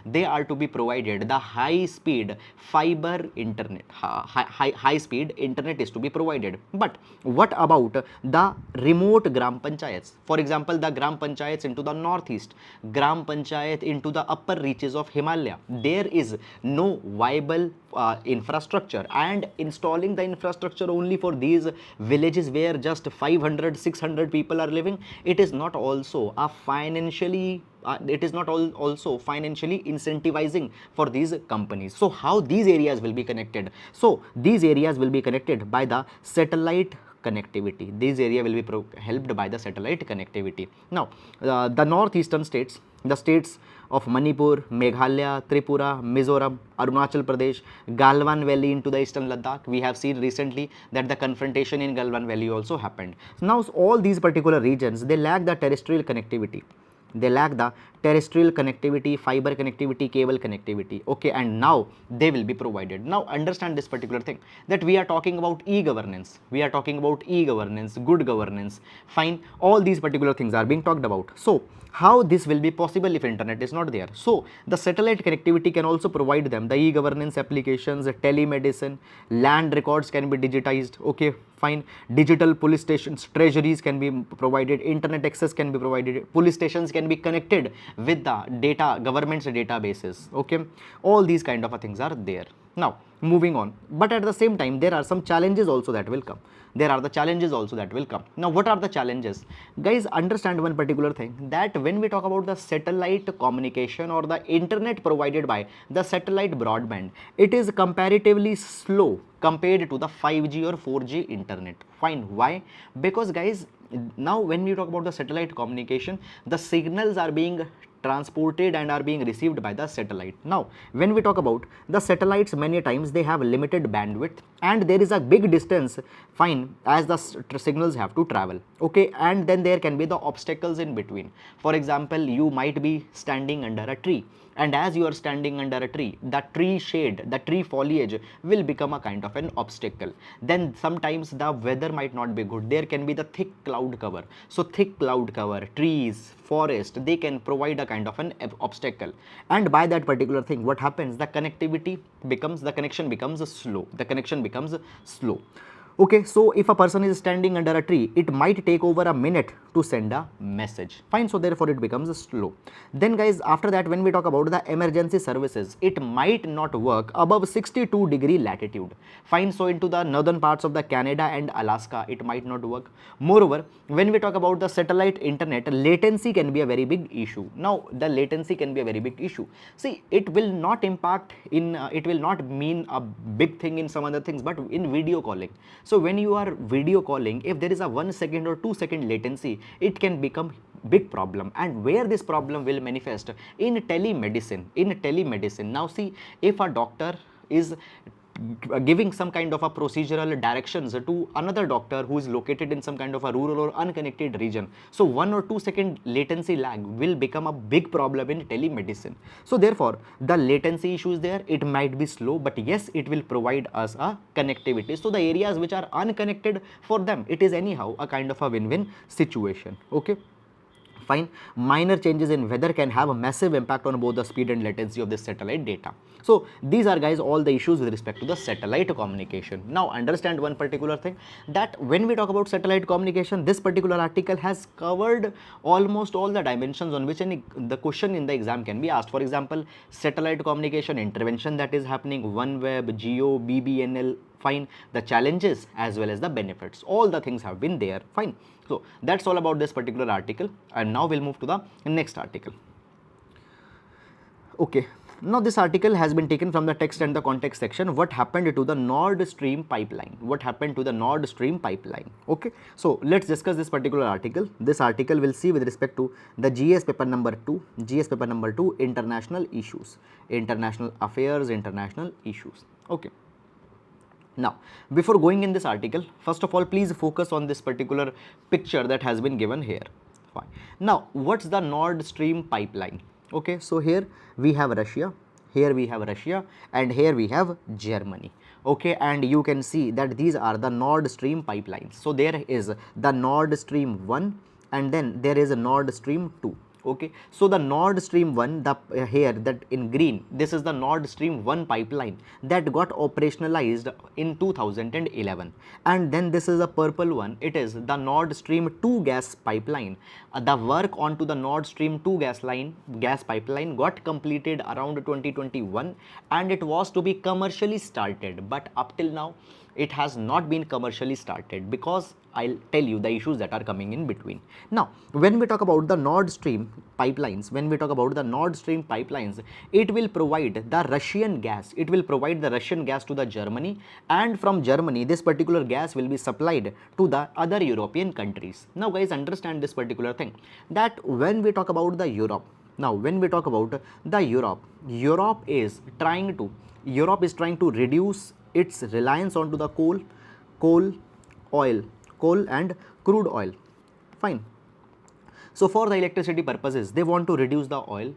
they are to be provided the high speed fiber internet. High speed internet is to be provided. But what about the remote gram panchayats? For example, the gram panchayats into the northeast, gram panchayat into the upper reaches of Himalaya, there is no viable infrastructure, and installing the infrastructure only for these villages where just 500-600 people are living, it is not also a financially incentivizing for these companies. So how these areas will be connected? So these areas will be connected by the satellite connectivity. This area will be helped by the satellite connectivity. Now the northeastern states, the states of Manipur, Meghalaya, Tripura, Mizoram, Arunachal Pradesh, Galwan Valley into the eastern Ladakh, we have seen recently that the confrontation in Galwan Valley also happened. Now all these particular regions, they lack the terrestrial connectivity. they lack the terrestrial connectivity, fiber connectivity, cable connectivity, okay, and now they will be provided. Now understand this particular thing, that we are talking about e-governance, we are talking about e-governance, good governance, fine, all these particular things are being talked about. So how this will be possible if internet is not there? So the satellite connectivity can also provide them the e-governance applications, telemedicine, land records can be digitized, okay, fine, digital police stations, treasuries can be provided, internet access can be provided, police stations can be connected with the data, government's databases, okay, all these kind of things are there. Now moving on, but at the same time there are some challenges also that will come, there are the challenges also that will come. Now what are the challenges? Guys, understand one particular thing, that when we talk about the satellite communication or the internet provided by the satellite broadband, it is comparatively slow compared to the 5G or 4G internet. Fine, why? Because guys, now when we talk about the satellite communication, the signals are being transported and are being received by the satellite. Now when we talk about the satellites, many times they have limited bandwidth and there is a big distance, fine, as the signals have to travel, okay, and then there can be the obstacles in between. For example, you might be standing under a tree, and as you are standing under a tree, the tree shade, the tree foliage will become a kind of an obstacle. Then sometimes the weather might not be good, there can be the thick cloud cover. So thick cloud cover, trees, forest, they can provide a kind of an obstacle, and by that particular thing, what happens, the connectivity becomes, the connection becomes slow, the connection becomes slow. Okay, so if a person is standing under a tree, it might take over a minute to send a message, fine, so therefore it becomes slow. Then guys, after that, when we talk about the emergency services, it might not work above 62-degree latitude, fine, so into the northern parts of the Canada and Alaska, it might not work. Moreover, when we talk about the satellite internet, latency can be a very big issue. Now the latency can be a very big issue. See, it will not impact in it will not mean a big thing in some other things, but in video calling. So when you are video calling, if there is a 1 second or 2 second latency, it can become big problem. And where this problem will manifest? In telemedicine. In telemedicine, now see, if a doctor is giving some kind of a procedural directions to another doctor who is located in some kind of a rural or unconnected region, so 1 or 2 second latency lag will become a big problem in telemedicine. So therefore the latency issues there, it might be slow, but yes, it will provide us a connectivity. So the areas which are unconnected, for them it is anyhow a kind of a win-win situation, okay, fine. Minor changes in weather can have a massive impact on both the speed and latency of this satellite data. So these are guys all the issues with respect to the satellite communication. Now understand one particular thing, that when we talk about satellite communication, this particular article has covered almost all the dimensions on which the question in the exam can be asked. For example, satellite communication intervention that is happening, OneWeb, Geo, BBNL, fine, the challenges as well as the benefits, all the things have been there, fine. So that's all about this particular article, and now we'll move to the next article. Okay, now this article has been taken from the text and the context section. What happened to the Nord Stream pipeline? What happened to the Nord Stream pipeline? Okay, so let's discuss this particular article. This article will see with respect to the GS paper number 2, GS paper number 2, international issues, international affairs, international issues. Okay. Now, before going in this article, first of all, please focus on this particular picture that has been given here. Fine. Now, what's the Nord Stream pipeline? Okay, so here we have Russia, here we have Russia, and here we have Germany. Okay, and you can see that these are the Nord Stream pipelines. So there is the Nord Stream 1, and then there is a Nord Stream 2. Okay, so the Nord Stream 1, the here that in green, this is the Nord Stream 1 pipeline that got operationalized in 2011, and then this is a purple one, it is the Nord Stream 2 gas pipeline. The work onto the Nord Stream 2 gas pipeline got completed around 2021, and it was to be commercially started, but up till now it has not been commercially started, because I'll tell you the issues that are coming in between. Now, when we talk about the Nord Stream pipelines, it will provide the Russian gas. It will provide the Russian gas to the Germany, and from Germany, this particular gas will be supplied to the other European countries. Now, guys, understand this particular thing, that when we talk about the Europe, Europe is trying to reduce its reliance onto the coal and crude oil, fine. So for the electricity purposes, they want to reduce the oil,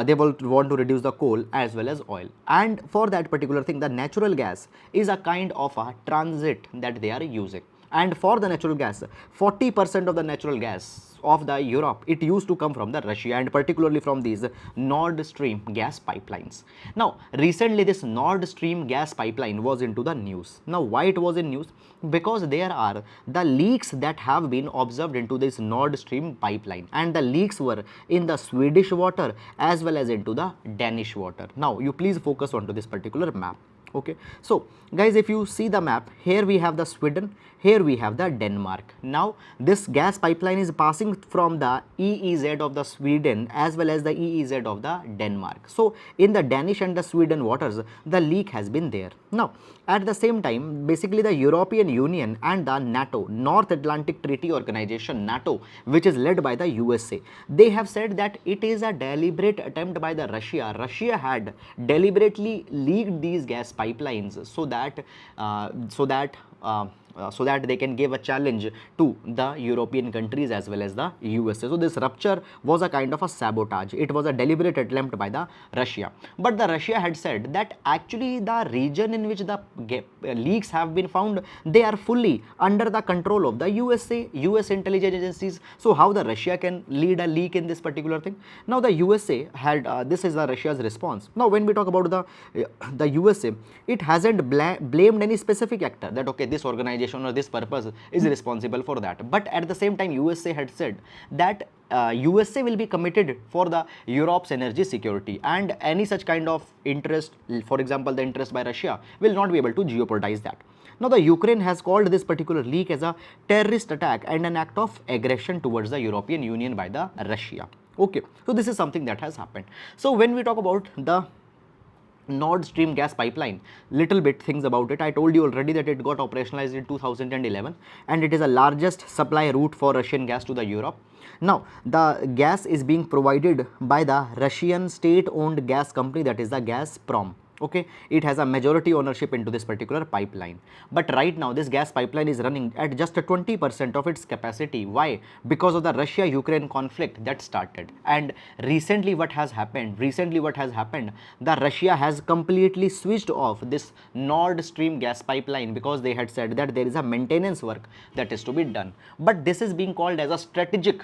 they will want to reduce the coal as well as oil, and for that particular thing the natural gas is a kind of a transit that they are using. And for the natural gas, 40% of the natural gas of the Europe, it used to come from the Russia, and particularly from these Nord Stream gas pipelines. Now recently this Nord Stream gas pipeline was into the news. Now why it was in news? Because there are the leaks that have been observed into this Nord Stream pipeline, and the leaks were in the Swedish water as well as into the Danish water. Now you please focus onto this particular map. Okay, so guys, if you see the map, here we have the Sweden, here we have the Denmark. Now this gas pipeline is passing from the EEZ of the Sweden as well as the EEZ of the Denmark. So in the Danish and the Sweden waters, the leak has been there. Now at the same time, basically the European Union and the NATO, North Atlantic Treaty Organization, NATO, which is led by the USA, they have said that it is a deliberate attempt by the Russia. Russia had deliberately leaked these gas pipelines so that they can give a challenge to the European countries as well as the USA. So this rupture was a kind of a sabotage. It was a deliberate attempt by the Russia. But the Russia had said that actually the region in which the leaks have been found, they are fully under the control of the USA, US intelligence agencies. So how the Russia can lead a leak in this particular thing? Now the USA had, this is the Russia's response. Now when we talk about the USA, it hasn't blamed any specific actor that okay, this organization or this purpose is responsible for that. But at the same time, USA had said that USA will be committed for the Europe's energy security, and any such kind of interest, for example the interest by Russia, will not be able to jeopardize that. Now the Ukraine has called this particular leak as a terrorist attack and an act of aggression towards the European Union by the Russia. Okay, so this is something that has happened. So when we talk about the Nord Stream gas pipeline, little bit things about it. I told you already that it got operationalized in 2011 and it is the largest supply route for Russian gas to the Europe. Now the gas is being provided by the Russian state owned gas company, that is the Gazprom. Okay, it has a majority ownership into this particular pipeline, but right now this gas pipeline is running at just 20% of its capacity. Why? Because of the Russia-Ukraine conflict that started. And recently what has happened, the Russia has completely switched off this Nord Stream gas pipeline because they had said that there is a maintenance work that is to be done. But this is being called as a strategic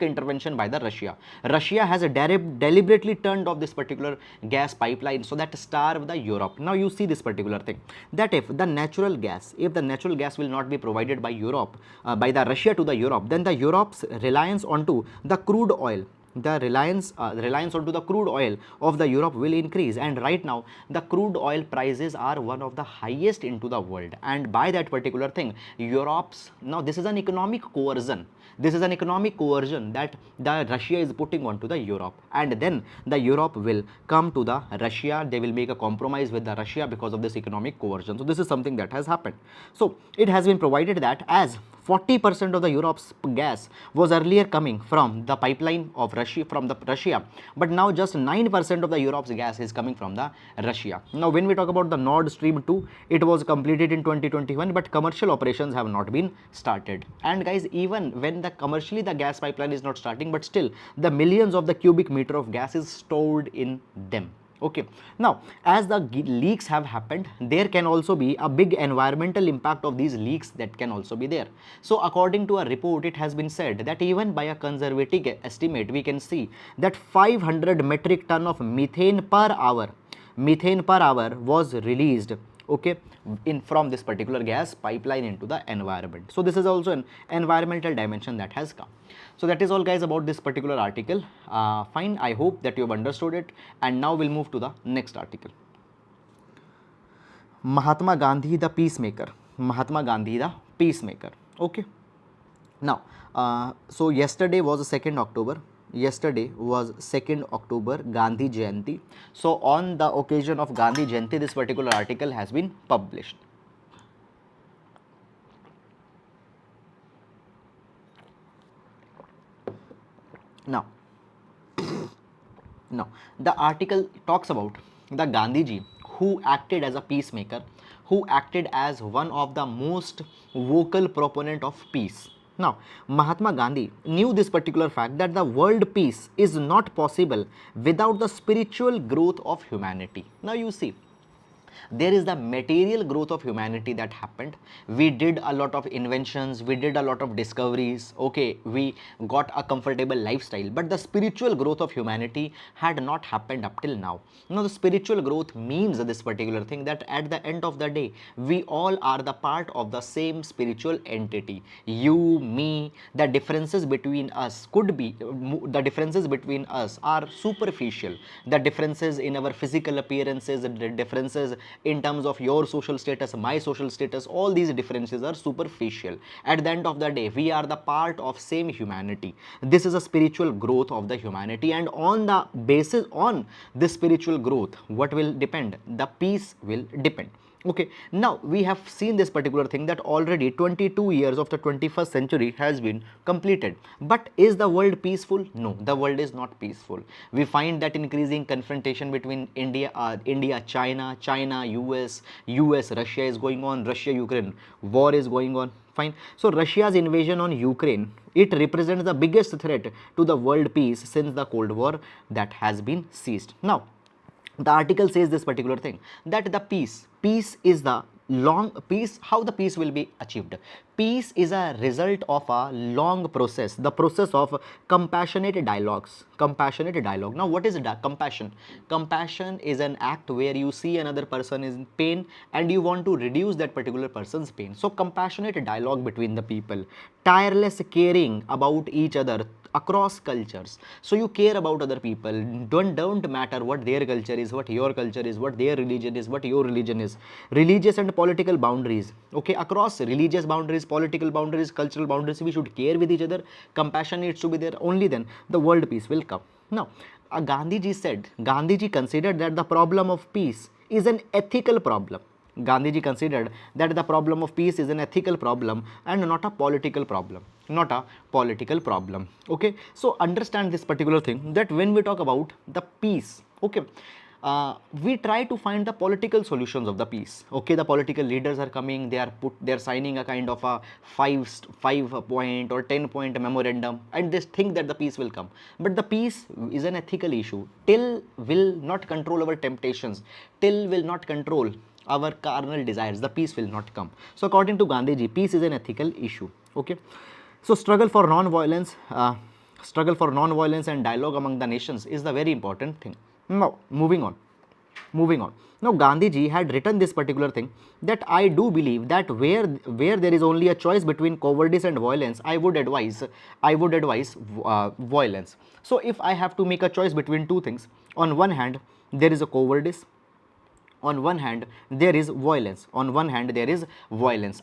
intervention by the Russia. Russia has deliberately turned off this particular gas pipeline so that starve the Europe. Now you see this particular thing, that if the natural gas will not be provided by Europe, by the Russia to the Europe, then the Europe's reliance onto the crude oil, reliance onto the crude oil of the Europe will increase. And right now the crude oil prices are one of the highest into the world, and by that particular thing Europe's, now this is an economic coercion, that the Russia is putting onto the Europe, and then the Europe will come to the Russia, they will make a compromise with the Russia because of this economic coercion. So this is something that has happened. So it has been provided that as 40% of the Europe's gas was earlier coming from the pipeline of Russia, but now just 9% of the Europe's gas is coming from the Russia. Now when we talk about the Nord Stream 2, it was completed in 2021, but commercial operations have not been started. And guys, even when commercially the gas pipeline is not starting, but still the millions of the cubic meter of gas is stored in them. Okay, now as the leaks have happened, there can also be a big environmental impact of these leaks that can also be there. So according to a report, it has been said that even by a conservative estimate, we can see that 500 metric ton of methane per hour was released, okay, from this particular gas pipeline into the environment. So this is also an environmental dimension that has come. So that is all guys about this particular article. Fine, I hope that you have understood it, and now we'll move to the next article. Mahatma Gandhi the peacemaker. Okay, now so yesterday was 2nd October, Gandhi Jayanti. So on the occasion of Gandhi Jayanti, this particular article has been published. Now the article talks about the Gandhiji who acted as a peacemaker, who acted as one of the most vocal proponent of peace. Now, Mahatma Gandhi knew this particular fact that the world peace is not possible without the spiritual growth of humanity. Now, you see, there is the material growth of humanity that happened. We did a lot of inventions, we did a lot of discoveries, okay, we got a comfortable lifestyle, but the spiritual growth of humanity had not happened up till now. Now, the spiritual growth means this particular thing, that at the end of the day, we all are the part of the same spiritual entity. You, me, the differences between us could be, the differences between us are superficial. The differences in our physical appearances, the differences in terms of your social status, my social status, all these differences are superficial. At the end of the day, we are the part of same humanity. This is a spiritual growth of the humanity, and on the basis on this spiritual growth, what will depend? The peace will depend. Okay, now we have seen this particular thing, that already 22 years of the 21st century has been completed. But is the world peaceful? No, the world is not peaceful. We find that increasing confrontation between India, China, US, Russia is going on, Russia, Ukraine, war is going on. Fine. So Russia's invasion on Ukraine, it represents the biggest threat to the world peace since the Cold War that has been ceased. Now, the article says this particular thing, that the peace is the long peace. How the peace will be achieved? Peace is a result of a long process, the process of compassionate dialogues. Compassionate dialogue. Now, what is compassion? Compassion is an act where you see another person is in pain and you want to reduce that particular person's pain. So compassionate dialogue between the people, tireless caring about each other across cultures. So you care about other people, don't matter what their culture is, what your culture is, what their religion is, what your religion is. Religious and political boundaries, okay, across religious boundaries, political boundaries, cultural boundaries, we should care with each other. Compassion needs to be there. Only then the world peace will come. Now, Gandhiji considered that the problem of peace is an ethical problem. Gandhiji considered that the problem of peace is an ethical problem and not a political problem. Not a political problem. Okay, so understand this particular thing, that when we talk about the peace, okay, we try to find the political solutions of the peace. Okay, the political leaders are coming, they are signing a kind of a 5-point or 10-point memorandum, and they think that the peace will come. But the peace is an ethical issue. Till will not control our temptations, till will not control our carnal desires, the peace will not come. So according to Gandhiji, peace is an ethical issue. Okay, so struggle for non-violence and dialogue among the nations is the very important thing. Now, moving on. Now, Gandhiji had written this particular thing, that I do believe that where there is only a choice between cowardice and violence, I would advise violence. So if I have to make a choice between two things, on one hand there is a cowardice, on one hand there is violence,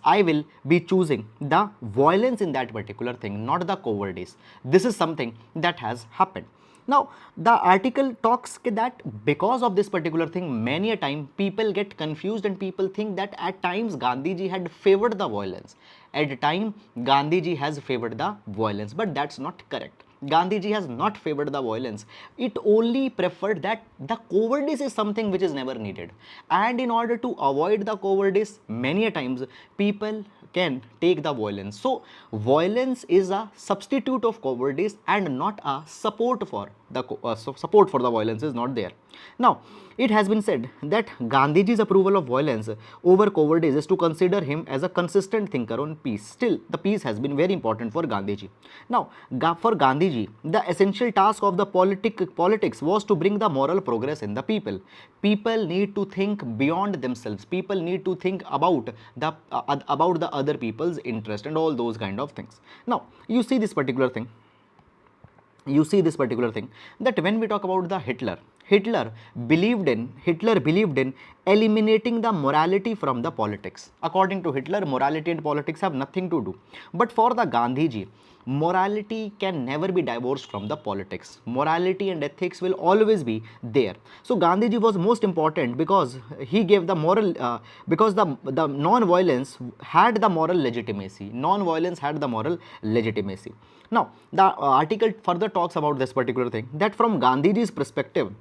I will be choosing the violence in that particular thing, not the cowardice. This is something that has happened. Now, the article talks that because of this particular thing, many a time people get confused and people think that at times Gandhiji had favored the violence. At a time Gandhiji has favored the violence, but that's not correct. Gandhiji has not favored the violence. It only preferred that the cowardice is something which is never needed. And in order to avoid the cowardice, many a times people can take the violence. So violence is a substitute of cowardice and not a support for the support for the violence is not there. Now, it has been said that Gandhiji's approval of violence over cowardice is to consider him as a consistent thinker on peace. Still, the peace has been very important for Gandhiji. Now, for Gandhiji, the essential task of the politics was to bring the moral progress in the people. People need to think beyond themselves. People need to think about the other people's interest and all those kind of things. Now, you see this particular thing, that when we talk about the Hitler believed in eliminating the morality from the politics. According to Hitler, morality and politics have nothing to do. But for the Gandhiji, morality can never be divorced from the politics. Morality and ethics will always be there. So Gandhiji was most important because he gave the moral, because the non-violence had the moral legitimacy. Non-violence had the moral legitimacy. Now, the article further talks about this particular thing, that from Gandhiji's perspective,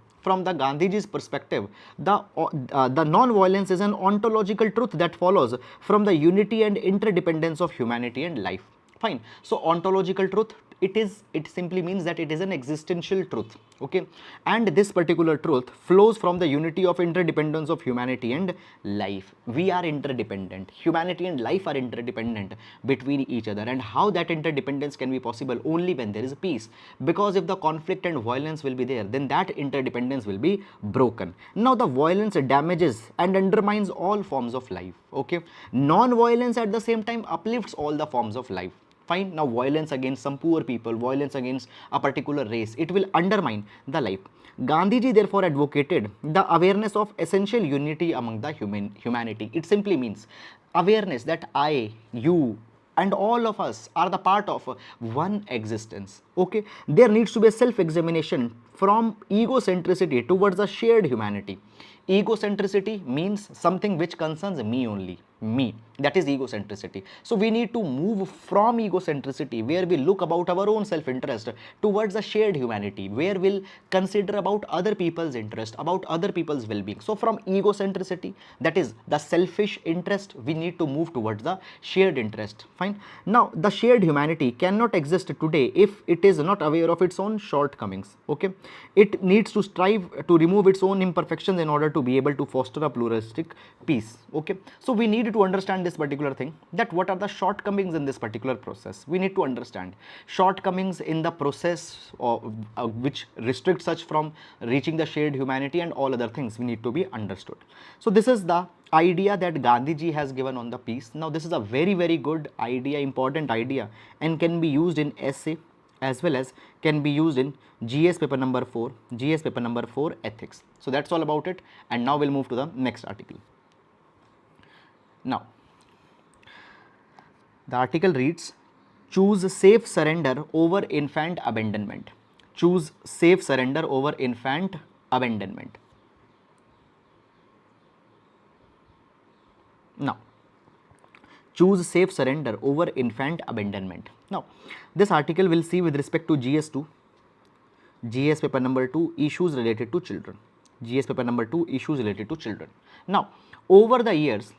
the non-violence is an ontological truth that follows from the unity and interdependence of humanity and life. Fine. So ontological truth, it simply means that it is an existential truth. Okay, and this particular truth flows from the unity of interdependence of humanity and life. We are interdependent. Humanity and life are interdependent between each other, and how that interdependence can be possible only when there is peace. Because if the conflict and violence will be there, then that interdependence will be broken. Now the violence damages and undermines all forms of life. Okay, non-violence at the same time uplifts all the forms of life. Fine. Now violence against some poor people, violence against a particular race, it will undermine the life. Gandhiji therefore advocated the awareness of essential unity among the humanity. It simply means awareness that I, you, and all of us are the part of one existence. Okay, there needs to be a self-examination from egocentricity towards a shared humanity. Egocentricity means something which concerns me only, me. That is egocentricity. So we need to move from egocentricity, where we look about our own self-interest, towards a shared humanity, where we'll consider about other people's interest, about other people's well-being. So from egocentricity, that is the selfish interest, we need to move towards the shared interest. Fine. Now the shared humanity cannot exist today if it is not aware of its own shortcomings. Okay, it needs to strive to remove its own imperfections in order to be able to foster a pluralistic peace. Okay, so we need to understand this particular thing, that what are the shortcomings in this particular process. We need to understand shortcomings in the process which restricts us from reaching the shared humanity, and all other things we need to be understood. So this is the idea that Gandhiji has given on the peace. Now this is a very, very good idea, important idea, and can be used in essay as well as can be used in GS paper number 4, GS paper number 4 ethics. So that's all about it, and now we'll move to the next article. Now the article reads, choose safe surrender over infant abandonment. Choose safe surrender over infant abandonment. Now choose safe surrender over infant abandonment. Now this article will see with respect to GS2, GS paper number 2, issues related to children. GS paper number 2, issues related to children. Now over the years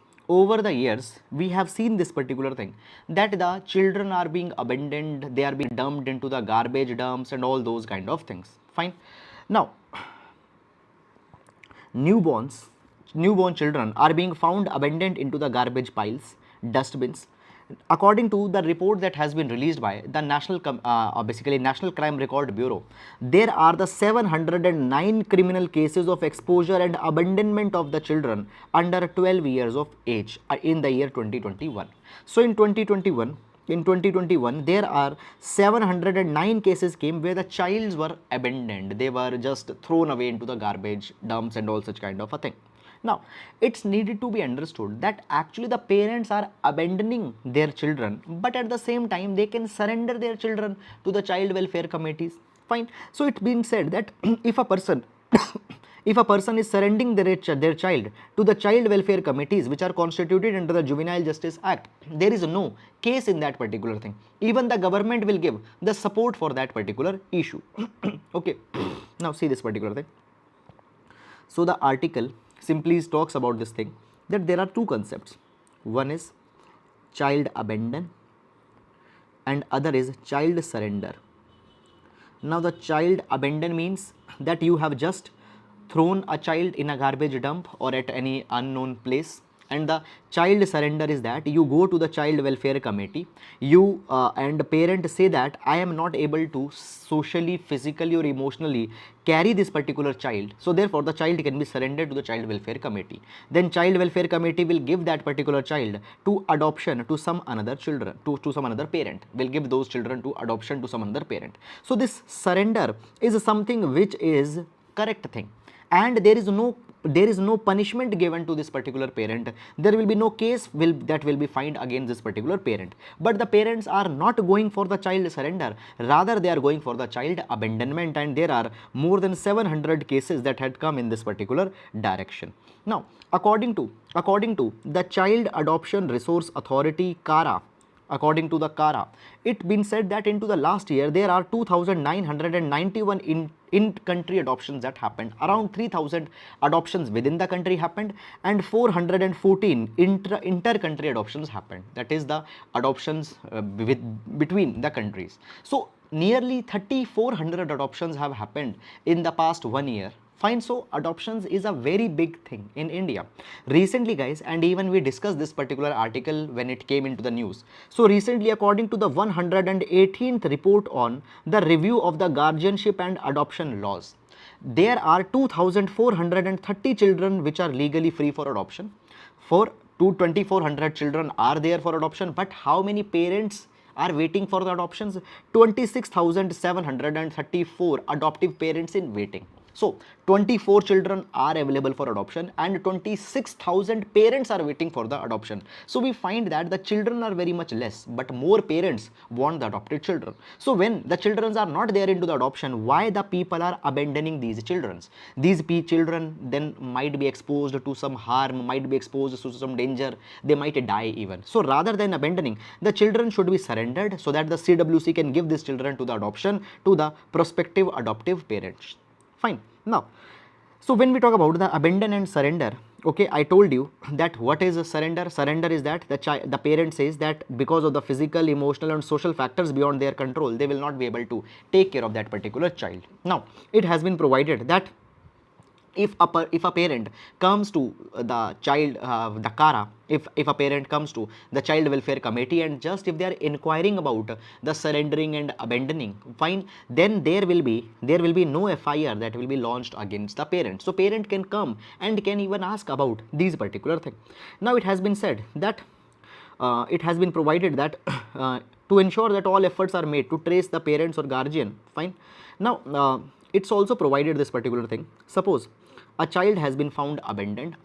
we have seen this particular thing, that the children are being abandoned, they are being dumped into the garbage dumps and all those kind of things. Fine. Now newborn children are being found abandoned into the garbage piles, dustbins. According to the report that has been released by the National Crime Record Bureau, there are the 709 criminal cases of exposure and abandonment of the children under 12 years of age in the year 2021. So in 2021 there are 709 cases came where the childs were abandoned, they were just thrown away into the garbage dumps and all such kind of a thing. Now it's needed to be understood that actually the parents are abandoning their children, but at the same time they can surrender their children to the child welfare committees. Fine. So it's been said that if a person is surrendering their child to the child welfare committees, which are constituted under the Juvenile Justice Act, there is no case in that particular thing. Even the government will give the support for that particular issue. Okay. Now see this particular thing. So the article simply talks about this thing, that there are two concepts. One is child abandon and other is child surrender. Now the child abandon means that you have just thrown a child in a garbage dump or at any unknown place, and the child surrender is that you go to the child welfare committee, you and the parent say that I am not able to socially, physically or emotionally carry this particular child, so therefore the child can be surrendered to the child welfare committee. Then child welfare committee will give that particular child to adoption to some another children, to some another parent, will give those children to adoption to some another parent. So this surrender is something which is correct thing, and there is no punishment given to this particular parent. There will be no case that will be fined against this particular parent. But the parents are not going for the child surrender, rather they are going for the child abandonment, and there are more than 700 cases that had come in this particular direction. Now according to the Child Adoption Resource Authority, CARA, according to the CARA, it been said that into the last year there are 2,991 in-country adoptions that happened, around 3,000 adoptions within the country happened, and 414 inter-country adoptions happened, that is the adoptions between the countries. So nearly 3,400 adoptions have happened in the past 1 year. Fine, so adoptions is a very big thing in India. Recently guys, and even we discussed this particular article when it came into the news. So recently, according to the 118th report on the review of the guardianship and adoption laws, there are 2,430 children which are legally free for adoption. For 2,400 children are there for adoption, but how many parents are waiting for the adoptions? 26,734 adoptive parents in waiting. So 24 children are available for adoption and 26,000 parents are waiting for the adoption. So we find that the children are very much less, but more parents want the adopted children. So when the children are not there into the adoption, why the people are abandoning these children? These children then might be exposed to some harm, might be exposed to some danger, they might die even. So rather than abandoning, the children should be surrendered so that the CWC can give these children to the adoption to the prospective adoptive parents. Fine. Now, so when we talk about the abandon and surrender, okay, I told you that what is a surrender? Surrender is that the parent says that because of the physical, emotional and social factors beyond their control, they will not be able to take care of that particular child. Now, it has been provided that if a parent comes to the child, the CARA, if a parent comes to the child welfare committee and just if they are inquiring about the surrendering and abandoning, fine, then there will be no FIR that will be launched against the parent. So parent can come and can even ask about these particular thing. Now it has been said that it has been provided that to ensure that all efforts are made to trace the parents or guardian. Fine. Now it's also provided this particular thing. Suppose a child has been found abandoned,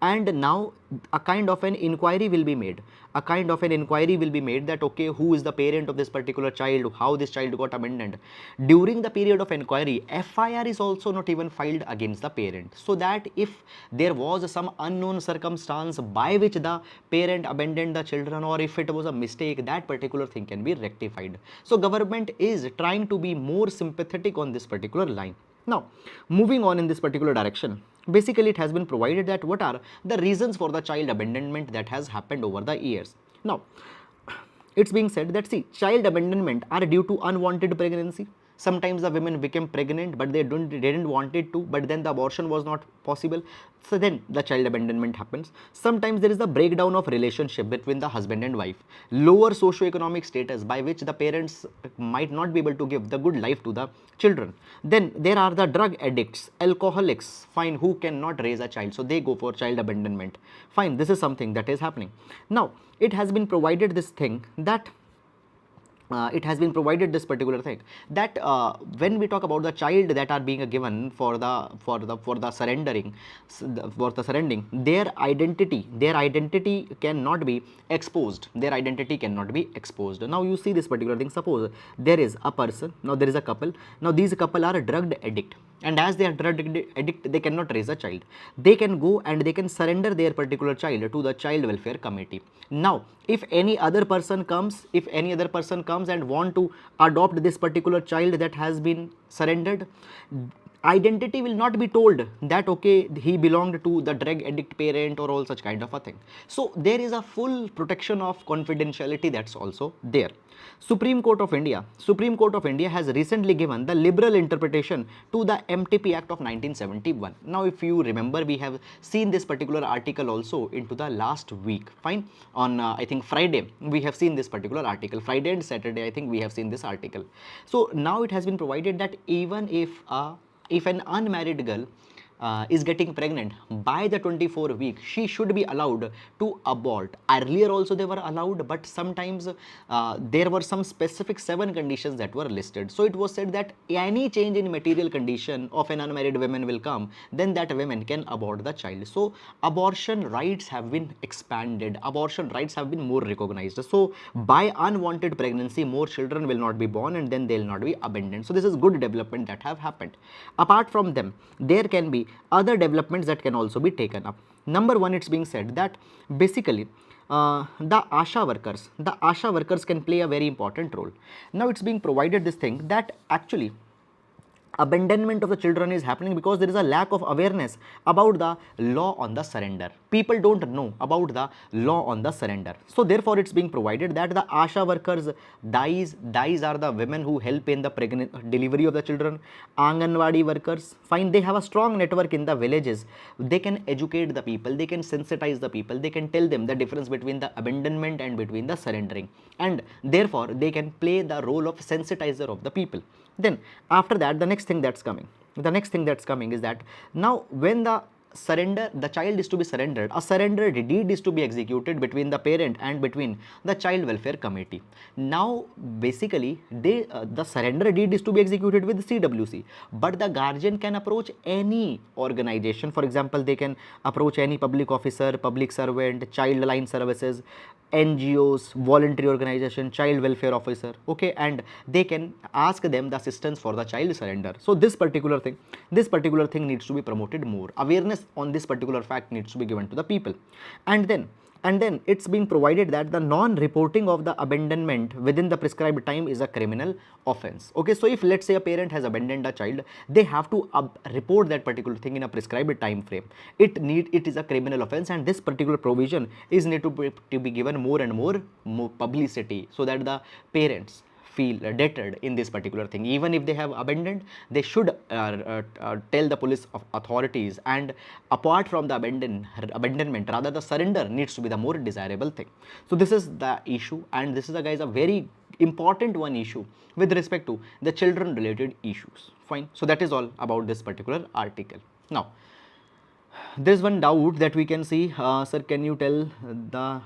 and now a kind of an inquiry will be made. That okay, who is the parent of this particular child, how this child got abandoned. During the period of inquiry, FIR is also not even filed against the parent, so that if there was some unknown circumstance by which the parent abandoned the children, or if it was a mistake, that particular thing can be rectified. So government is trying to be more sympathetic on this particular line. Now, moving on in this particular direction, basically it has been provided that what are the reasons for the child abandonment that has happened over the years. Now, it's being said that see, child abandonment are due to unwanted pregnancy. Sometimes the women became pregnant but they didn't want it to, but then the abortion was not possible, so then the child abandonment happens. Sometimes there is the breakdown of relationship between the husband and wife, lower socio-economic status by which the parents might not be able to give the good life to the children. Then there are the drug addicts, alcoholics, fine, who cannot raise a child, so they go for child abandonment. Fine, this is something that is happening. Now it has been provided this thing that this particular thing that when we talk about the child that are being given for the surrendering, their identity cannot be exposed. Now you see this particular thing. Suppose there is a person, now there is a couple, now these couple are drug addict, and as they are drug addict, they cannot raise a child. They can go and they can surrender their particular child to the child welfare committee. Now if any other person comes and want to adopt this particular child that has been surrendered, identity will not be told that okay, he belonged to the drug addict parent or all such kind of a thing. So there is a full protection of confidentiality that's also there. Supreme Court of India has recently given the liberal interpretation to the MTP Act of 1971. Now if you remember, we have seen this particular article also into the last week. Fine, on I think Friday we have seen this particular article. Friday and Saturday I think we have seen this article. So now it has been provided that even if an unmarried girl is getting pregnant by the 24th week, she should be allowed to abort. Earlier also they were allowed, but sometimes there were some specific 7 conditions that were listed. So it was said that any change in material condition of an unmarried woman will come, then that woman can abort the child. So abortion rights have been expanded, abortion rights have been more recognized. So by unwanted pregnancy, more children will not be born and then they will not be abandoned. So this is good development that have happened. Apart from them, there can be other developments that can also be taken up. Number one, it's being said that basically The Asha workers can play a very important role. Now it's being provided this thing that actually abandonment of the children is happening because there is a lack of awareness about the law on the surrender. People don't know about the law on the surrender. So therefore it's being provided that the Asha workers, dies are the women who help in the delivery of the children. Anganwadi workers, fine, they have a strong network in the villages. They can educate the people, they can sensitize the people, they can tell them the difference between the abandonment and between the surrendering, and therefore they can play the role of sensitizer of the people. Then after that, the next thing that's coming is that now when the child is to be surrendered, a surrender deed is to be executed between the parent and between the child welfare committee. Now basically the surrender deed is to be executed with CWC, but the guardian can approach any organization. For example, they can approach any public officer, public servant, child line services, NGOs, voluntary organization, child welfare officer, okay, and they can ask them the assistance for the child surrender. So this particular thing needs to be promoted more. Awareness on this particular fact needs to be given to the people. And then it's being provided that the non-reporting of the abandonment within the prescribed time is a criminal offense. Okay, so if let's say a parent has abandoned a child, they have to report that particular thing in a prescribed time frame. It is a criminal offense, and this particular provision is need to be given more and more publicity so that the parents feel deterred in this particular thing. Even if they have abandoned, they should tell the police authorities, and apart from the abandonment, rather the surrender needs to be the more desirable thing. So this is the issue, and this is guys a very important one issue with respect to the children related issues. Fine. So that is all about this particular article. Now there is one doubt that we can see, sir, can you tell the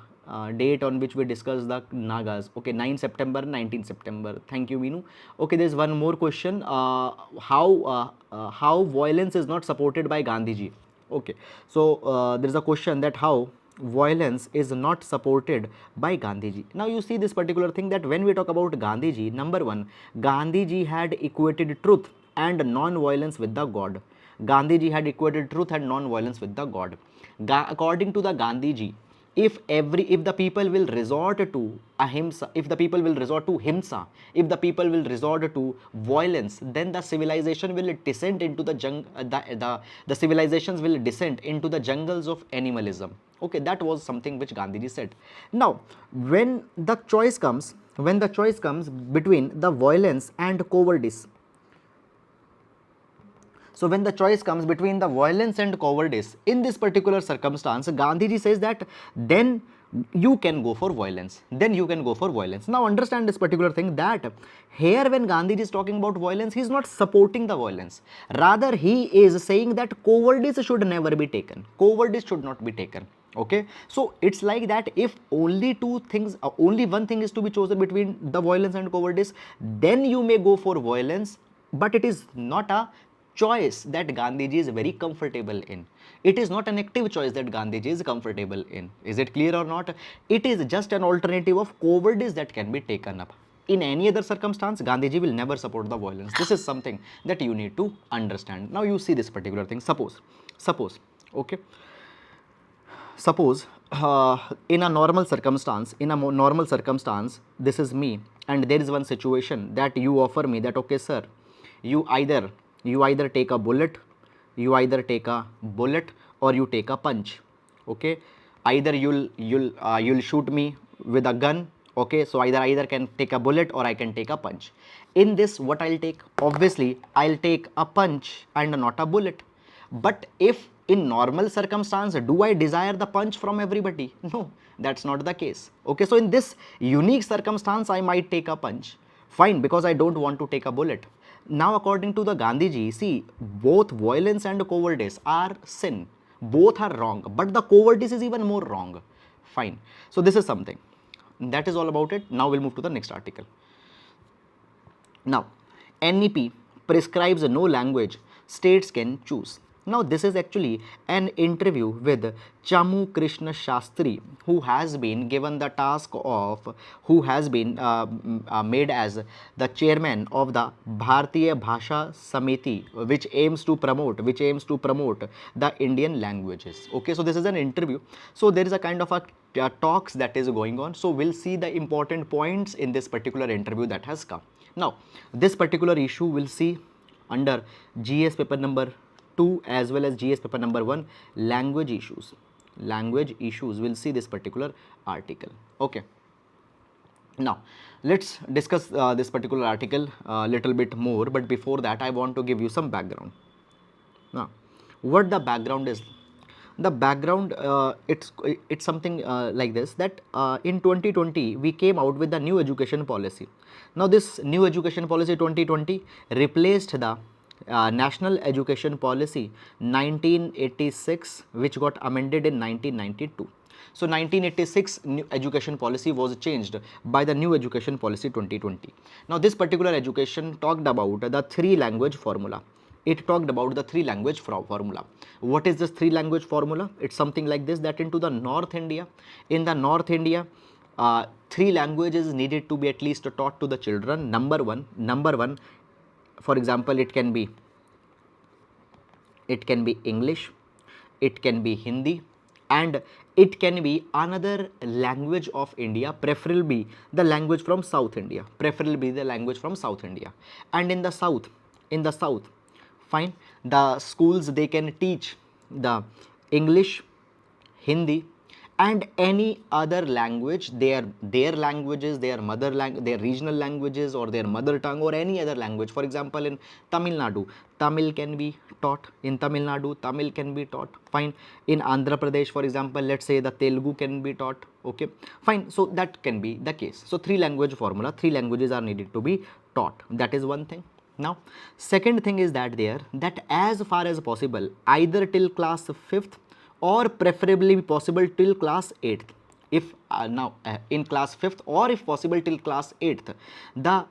date on which we discussed the Nagas? Okay, 9 September, 19 September. Thank you, Meenu. Okay, there is one more question. How violence is not supported by Gandhiji? Okay, so there is a question that how violence is not supported by Gandhiji. Now you see this particular thing that when we talk about Gandhiji, number one, Gandhiji had equated truth and non-violence with the God. Gandhiji had equated truth and non-violence with the God. According to the Gandhiji, if the people will resort to ahimsa, if the people will resort to himsa, if the people will resort to violence, then the civilization will descend into the civilizations will descend into the jungles of animalism. Okay, that was something which Gandhiji said. Now, when the choice comes between the violence and cowardice, so when the choice comes between the violence and cowardice, in this particular circumstance, Gandhiji says that then you can go for violence. Now understand this particular thing, that here when Gandhiji is talking about violence, he is not supporting the violence. Rather, he is saying that cowardice should never be taken. Cowardice should not be taken. Okay, so it's like that if only one thing is to be chosen between the violence and cowardice, then you may go for violence, but it is not a choice that Gandhiji is very comfortable in. It is not an active choice that Gandhiji is comfortable in. Is it clear or not? It is just an alternative of cowardice that can be taken up. In any other circumstance, Gandhiji will never support the violence. This is something that you need to understand. Now you see this particular thing. Suppose, okay, suppose in a normal circumstance, this is me, and there is one situation that you offer me that, okay, sir, you either take a bullet, or you take a punch. Okay, either you'll shoot me with a gun. Okay, so either can take a bullet or I can take a punch. In this, what I'll take? Obviously, I'll take a punch and not a bullet. But if in normal circumstance, do I desire the punch from everybody? No, that's not the case. Okay, so in this unique circumstance, I might take a punch. Fine, because I don't want to take a bullet. Now, according to the Gandhiji, see, both violence and cowardice are sin. Both are wrong, but the cowardice is even more wrong. Fine. So this is something. That is all about it. Now we'll move to the next article. Now, NEP prescribes no language states can choose. Now this is actually an interview with Chamu Krishna Shastri, who has been given the task of, who has been made as the chairman of the Bharatiya Bhasha Samiti, which aims to promote the Indian languages. Okay, so this is an interview. So there is a kind of a talks that is going on. So we'll see the important points in this particular interview that has come. Now this particular issue we'll see under GS paper number 2 as well as GS paper number 1, language issues. Language issues, we'll see this particular article. Okay. Now let's discuss this particular article a little bit more, but before that I want to give you some background. Now what the background is? The background, it's something like this, that in 2020 we came out with the new education policy. Now this new education policy 2020 replaced the National Education Policy 1986, which got amended in 1992. So 1986 new education policy was changed by the new education policy 2020. Now this particular education talked about the 3-language formula. It talked about the 3-language formula. What is this 3-language formula? It's something like this, that into the North India, in the North India, 3 languages needed to be at least taught to the children. Number one, for example, it can be English, it can be Hindi, and it can be another language of India, preferably the language from South India, and in the south, fine, the schools, they can teach the English, Hindi, and any other language, their languages, their regional languages, or their mother tongue, or any other language. For example, in Tamil Nadu, Tamil can be taught. Tamil can be taught. Fine. In Andhra Pradesh, for example, let's say the Telugu can be taught. Okay, fine. So that can be the case. So 3-language formula, 3 languages are needed to be taught. That is one thing. Now second thing is that as far as possible, either till class 5th or preferably possible till class 8th. If in class 5th, or if possible till class 8th, the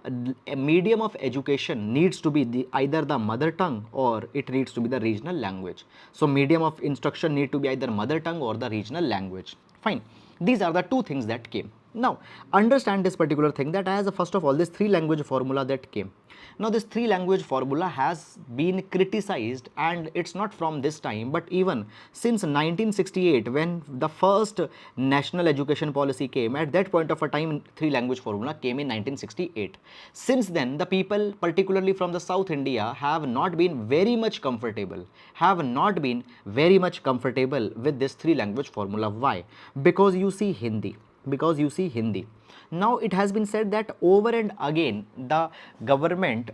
medium of education needs to be either the mother tongue or it needs to be the regional language. So medium of instruction need to be either mother tongue or the regional language. Fine. These are the 2 things that came. Now understand this particular thing, that as first of all, this 3-language formula that came. Now this 3-language formula has been criticized, and it's not from this time, but even since 1968, when the first national education policy came. At that point of a time, 3-language formula came in 1968. Since then, the people, particularly from the South India, have not been very much comfortable with this 3-language formula. Why? Because you see Hindi. Now it has been said that over and again the government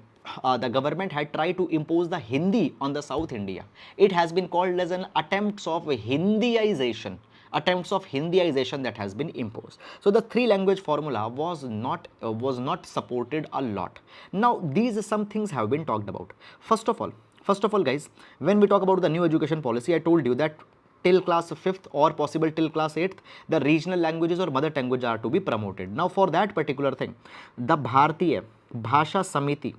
had tried to impose the Hindi on the South India. It has been called as an attempts of Hindiization that has been imposed. So the 3-language formula was not supported a lot. Now these some things have been talked about. First of all guys, when we talk about the new education policy, I told you that till class 5th or possible till class 8th, the regional languages or mother language are to be promoted. Now for that particular thing, the Bharatiya Bhasha Samiti,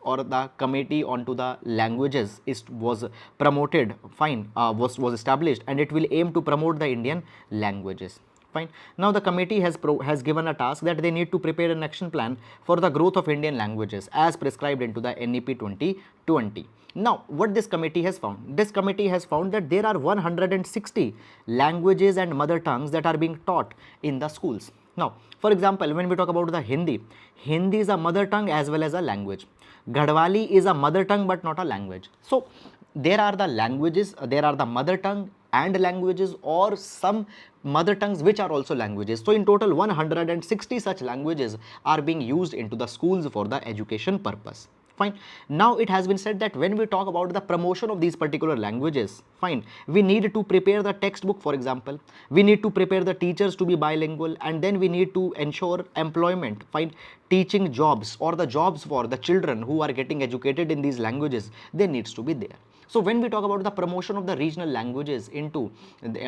or the committee onto the languages, was promoted, was established, and it will aim to promote the Indian languages. Fine. Now the committee has given a task that they need to prepare an action plan for the growth of Indian languages as prescribed into the NEP 2020. Now what this committee has found? This committee has found that there are 160 languages and mother tongues that are being taught in the schools. Now for example, when we talk about the Hindi is a mother tongue as well as a language. Gadwali is a mother tongue but not a language. So there are the languages, there are the mother tongue and languages, or some mother tongues which are also languages. So in total 160 such languages are being used into the schools for the education purpose. Fine. Now it has been said that when we talk about the promotion of these particular languages, fine, we need to prepare the textbook, for example, we need to prepare the teachers to be bilingual, and then we need to ensure employment, fine, teaching jobs or the jobs for the children who are getting educated in these languages, they needs to be there. So when we talk about the promotion of the regional languages into the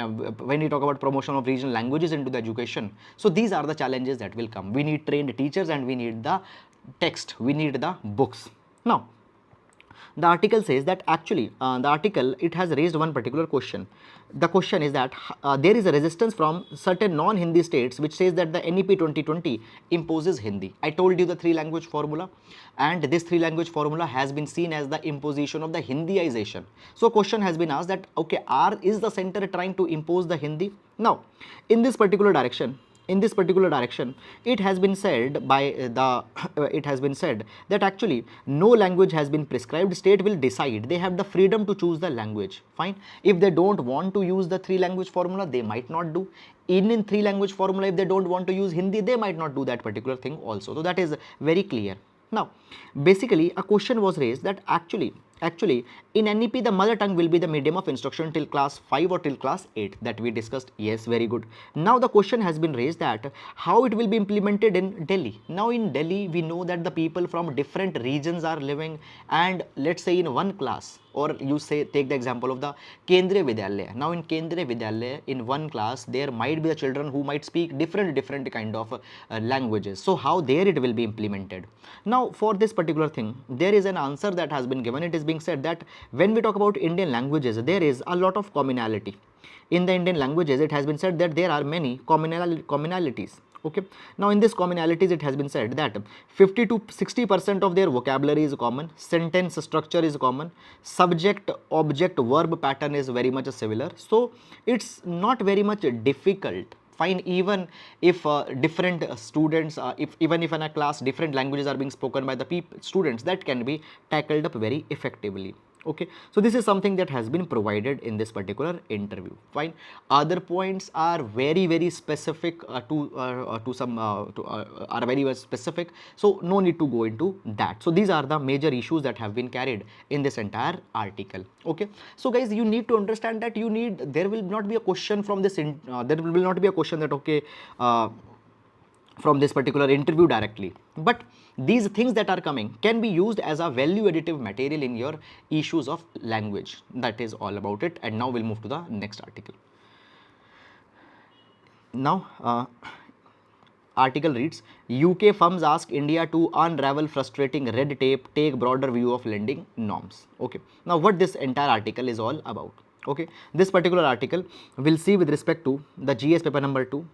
education, so these are the challenges that will come. We need trained teachers and we need the text, we need the books. Now, the article says that actually the article, it has raised one particular question. The question is that there is a resistance from certain non-Hindi states which says that the NEP 2020 imposes Hindi. I told you the three language formula, and this three language formula has been seen as the imposition of the Hindiization. So question has been asked that okay, is the center trying to impose the Hindi? Now, in this particular direction, it has been said by the it has been said that actually no language has been prescribed. State will decide, they have the freedom to choose the language. Fine, if they don't want to use the three language formula, they might not do. In three language formula, if they don't want to use Hindi, they might not do that particular thing also. So that is very clear. Now, basically a question was raised that actually in NEP the mother tongue will be the medium of instruction till class 5 or till class 8, that we discussed. Yes, very good. Now the question has been raised that how it will be implemented in Delhi. Now in Delhi we know that the people from different regions are living, and let's say in one class, or you say take the example of the Kendriya Vidyalaya. Now in Kendriya Vidyalaya, in one class there might be the children who might speak different kind of languages. So how there it will be implemented? Now for this particular thing, there is an answer that has been given. It is being said that when we talk about Indian languages, there is a lot of commonality. In the Indian languages, it has been said that there are many commonalities. Okay. Now in these commonalities, it has been said that 50 to 60% of their vocabulary is common, sentence structure is common, subject, object, verb pattern is very much similar. So it's not very much difficult. Fine, even if different students, even if in a class different languages are being spoken by the students, that can be tackled up very effectively. Okay, so this is something that has been provided in this particular interview. Fine, other points are very specific are very specific, so no need to go into that. So these are the major issues that have been carried in this entire article. Okay, so guys, you need to understand that there will not be a question from this there will not be a question that okay from this particular interview directly, but these things that are coming can be used as a value additive material in your issues of language. That is all about it. And now we'll move to the next article. Now article reads, UK firms ask India to unravel frustrating red tape, take broader view of lending norms. Okay, now what this entire article is all about. Okay, this particular article will see with respect to the GS paper number 2,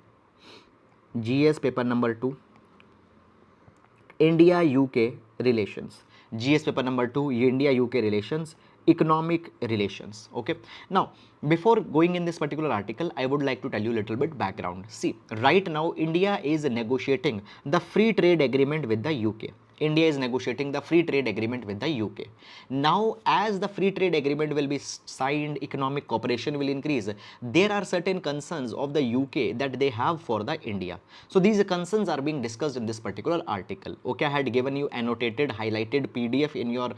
India UK relations, GS paper number 2, India UK relations, economic relations. Okay, now before going in this particular article, I would like to tell you a little bit background. See, right now India is negotiating the free trade agreement with the UK. India is negotiating the free trade agreement with the UK. Now, as the free trade agreement will be signed, economic cooperation will increase. There are certain concerns of the UK that they have for the India. So these concerns are being discussed in this particular article. Okay, I had given you annotated, highlighted PDF in your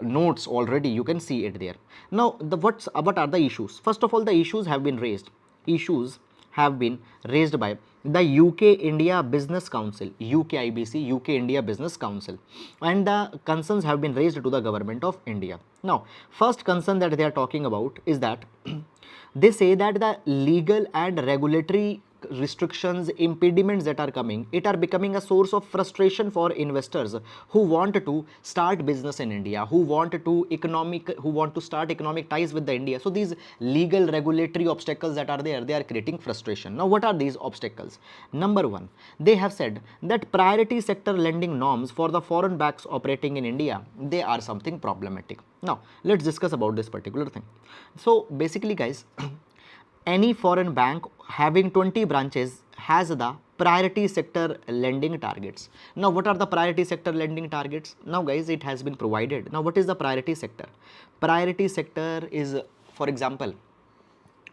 notes already. You can see it there. Now, what are the issues? First of all, the issues have been raised. Issues have been raised by the UK India Business Council, UKIBC, UK India Business Council, and the concerns have been raised to the government of India. Now, first concern that they are talking about is that they say that the legal and regulatory restrictions, impediments that are coming, it are becoming a source of frustration for investors who want to start business in India, who want to start economic ties with the India. So these legal regulatory obstacles that are there, they are creating frustration. Now what are these obstacles? Number one, they have said that priority sector lending norms for the foreign banks operating in India, they are something problematic. Now let's discuss about this particular thing. So basically guys, any foreign bank having 20 branches has the priority sector lending targets. Now what are the priority sector lending targets? Now guys, it has been provided. Now what is the priority sector? Priority sector is, for example,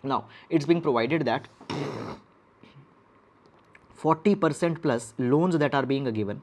now it's being provided that 40% plus loans that are being given,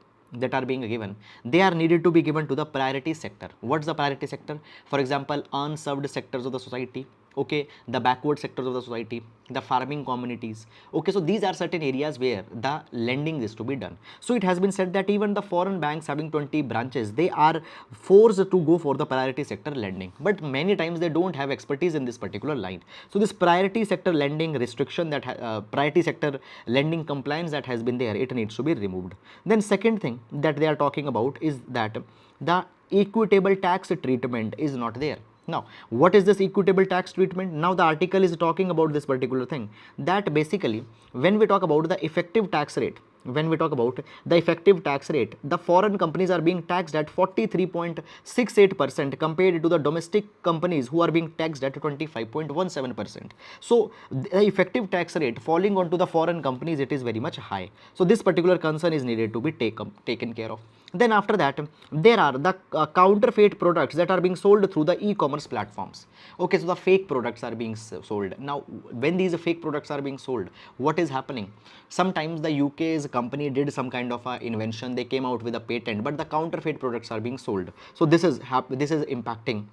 they are needed to be given to the priority sector. What's the priority sector? For example, unserved sectors of the society, okay, the backward sectors of the society, the farming communities. Okay, so these are certain areas where the lending is to be done. So it has been said that even the foreign banks having 20 branches, they are forced to go for the priority sector lending, but many times they don't have expertise in this particular line. So this priority sector lending restriction, that priority sector lending compliance that has been there, it needs to be removed. Then second thing that they are talking about is that the equitable tax treatment is not there. Now, what is this equitable tax treatment? Now, the article is talking about this particular thing, that basically when we talk about the effective tax rate, when we talk about the effective tax rate, the foreign companies are being taxed at 43.68% compared to the domestic companies who are being taxed at 25.17%. So, the effective tax rate falling onto the foreign companies, it is very much high. So, this particular concern is needed to be taken care of. Then after that, there are the counterfeit products that are being sold through the e-commerce platforms. Okay, so the fake products are being sold. Now, when these fake products are being sold, what is happening? Sometimes the UK's company did some kind of a invention, they came out with a patent, but the counterfeit products are being sold. So this is impacting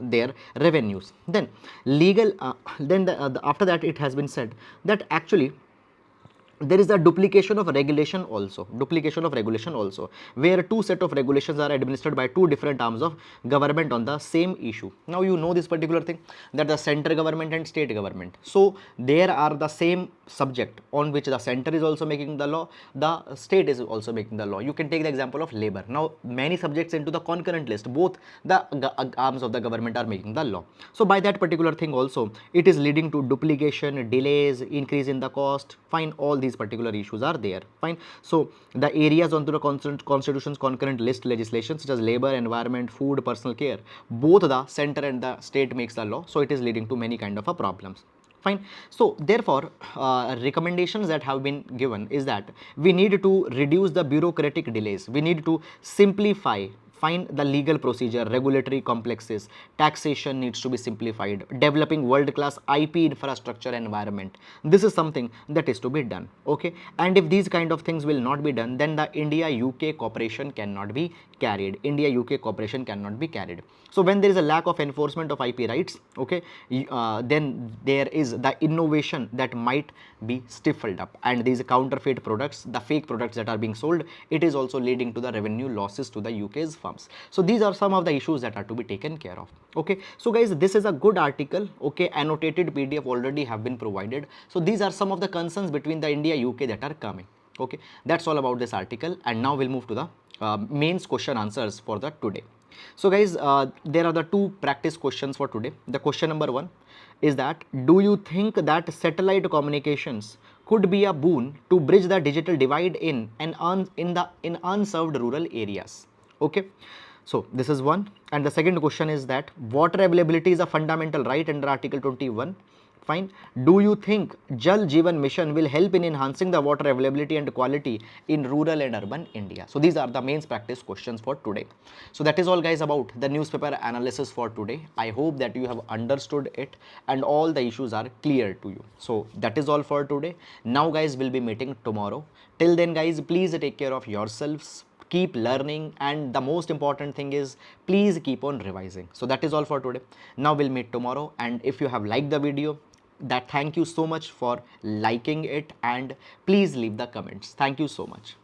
their revenues. Then legal, after that it has been said that actually there is a duplication of regulation also, where two set of regulations are administered by two different arms of government on the same issue. Now you know this particular thing, that the central government and state government, so there are the same subject on which the center is also making the law, the state is also making the law. You can take the example of labor. Now many subjects into the concurrent list, both the arms of the government are making the law. So by that particular thing also, it is leading to duplication, delays, increase in the cost. Fine, all these particular issues are there. Fine. So the areas onto the constitution's concurrent list legislation, such as labor, environment, food, personal care, both the center and the state makes the law. So it is leading to many kind of problems. Fine. So therefore, recommendations that have been given is that we need to reduce the bureaucratic delays. We need to simplify, find the legal procedure, regulatory complexes, taxation needs to be simplified, developing world-class IP infrastructure environment. This is something that is to be done. Okay, and if these kind of things will not be done, then the India-UK cooperation cannot be carried. India-UK cooperation cannot be carried. So when there is a lack of enforcement of IP rights, okay, then there is the innovation that might be stifled up, and these counterfeit products, the fake products that are being sold, it is also leading to the revenue losses to the UK's firms. So these are some of the issues that are to be taken care of. Okay, so guys, this is a good article. Okay, annotated PDF already have been provided. So these are some of the concerns between the India-UK that are coming. Okay, that's all about this article, and now we'll move to the mains question answers for the today. So guys, there are the two practice questions for today. The question number 1 is that, do you think that satellite communications could be a boon to bridge the digital divide in unserved rural areas? Okay, so this is one. And the second question is that, water availability is a fundamental right under Article 21. Fine. Do you think Jal Jivan Mission will help in enhancing the water availability and quality in rural and urban India? So these are the mains practice questions for today. So that is all guys about the newspaper analysis for today. I hope that you have understood it and all the issues are clear to you. So that is all for today. Now guys, we'll be meeting tomorrow. Till then guys, please take care of yourselves. Keep learning, and the most important thing is, please keep on revising. So that is all for today. Now we'll meet tomorrow, and if you have liked the video, that thank you so much for liking it, and please leave the comments. Thank you so much.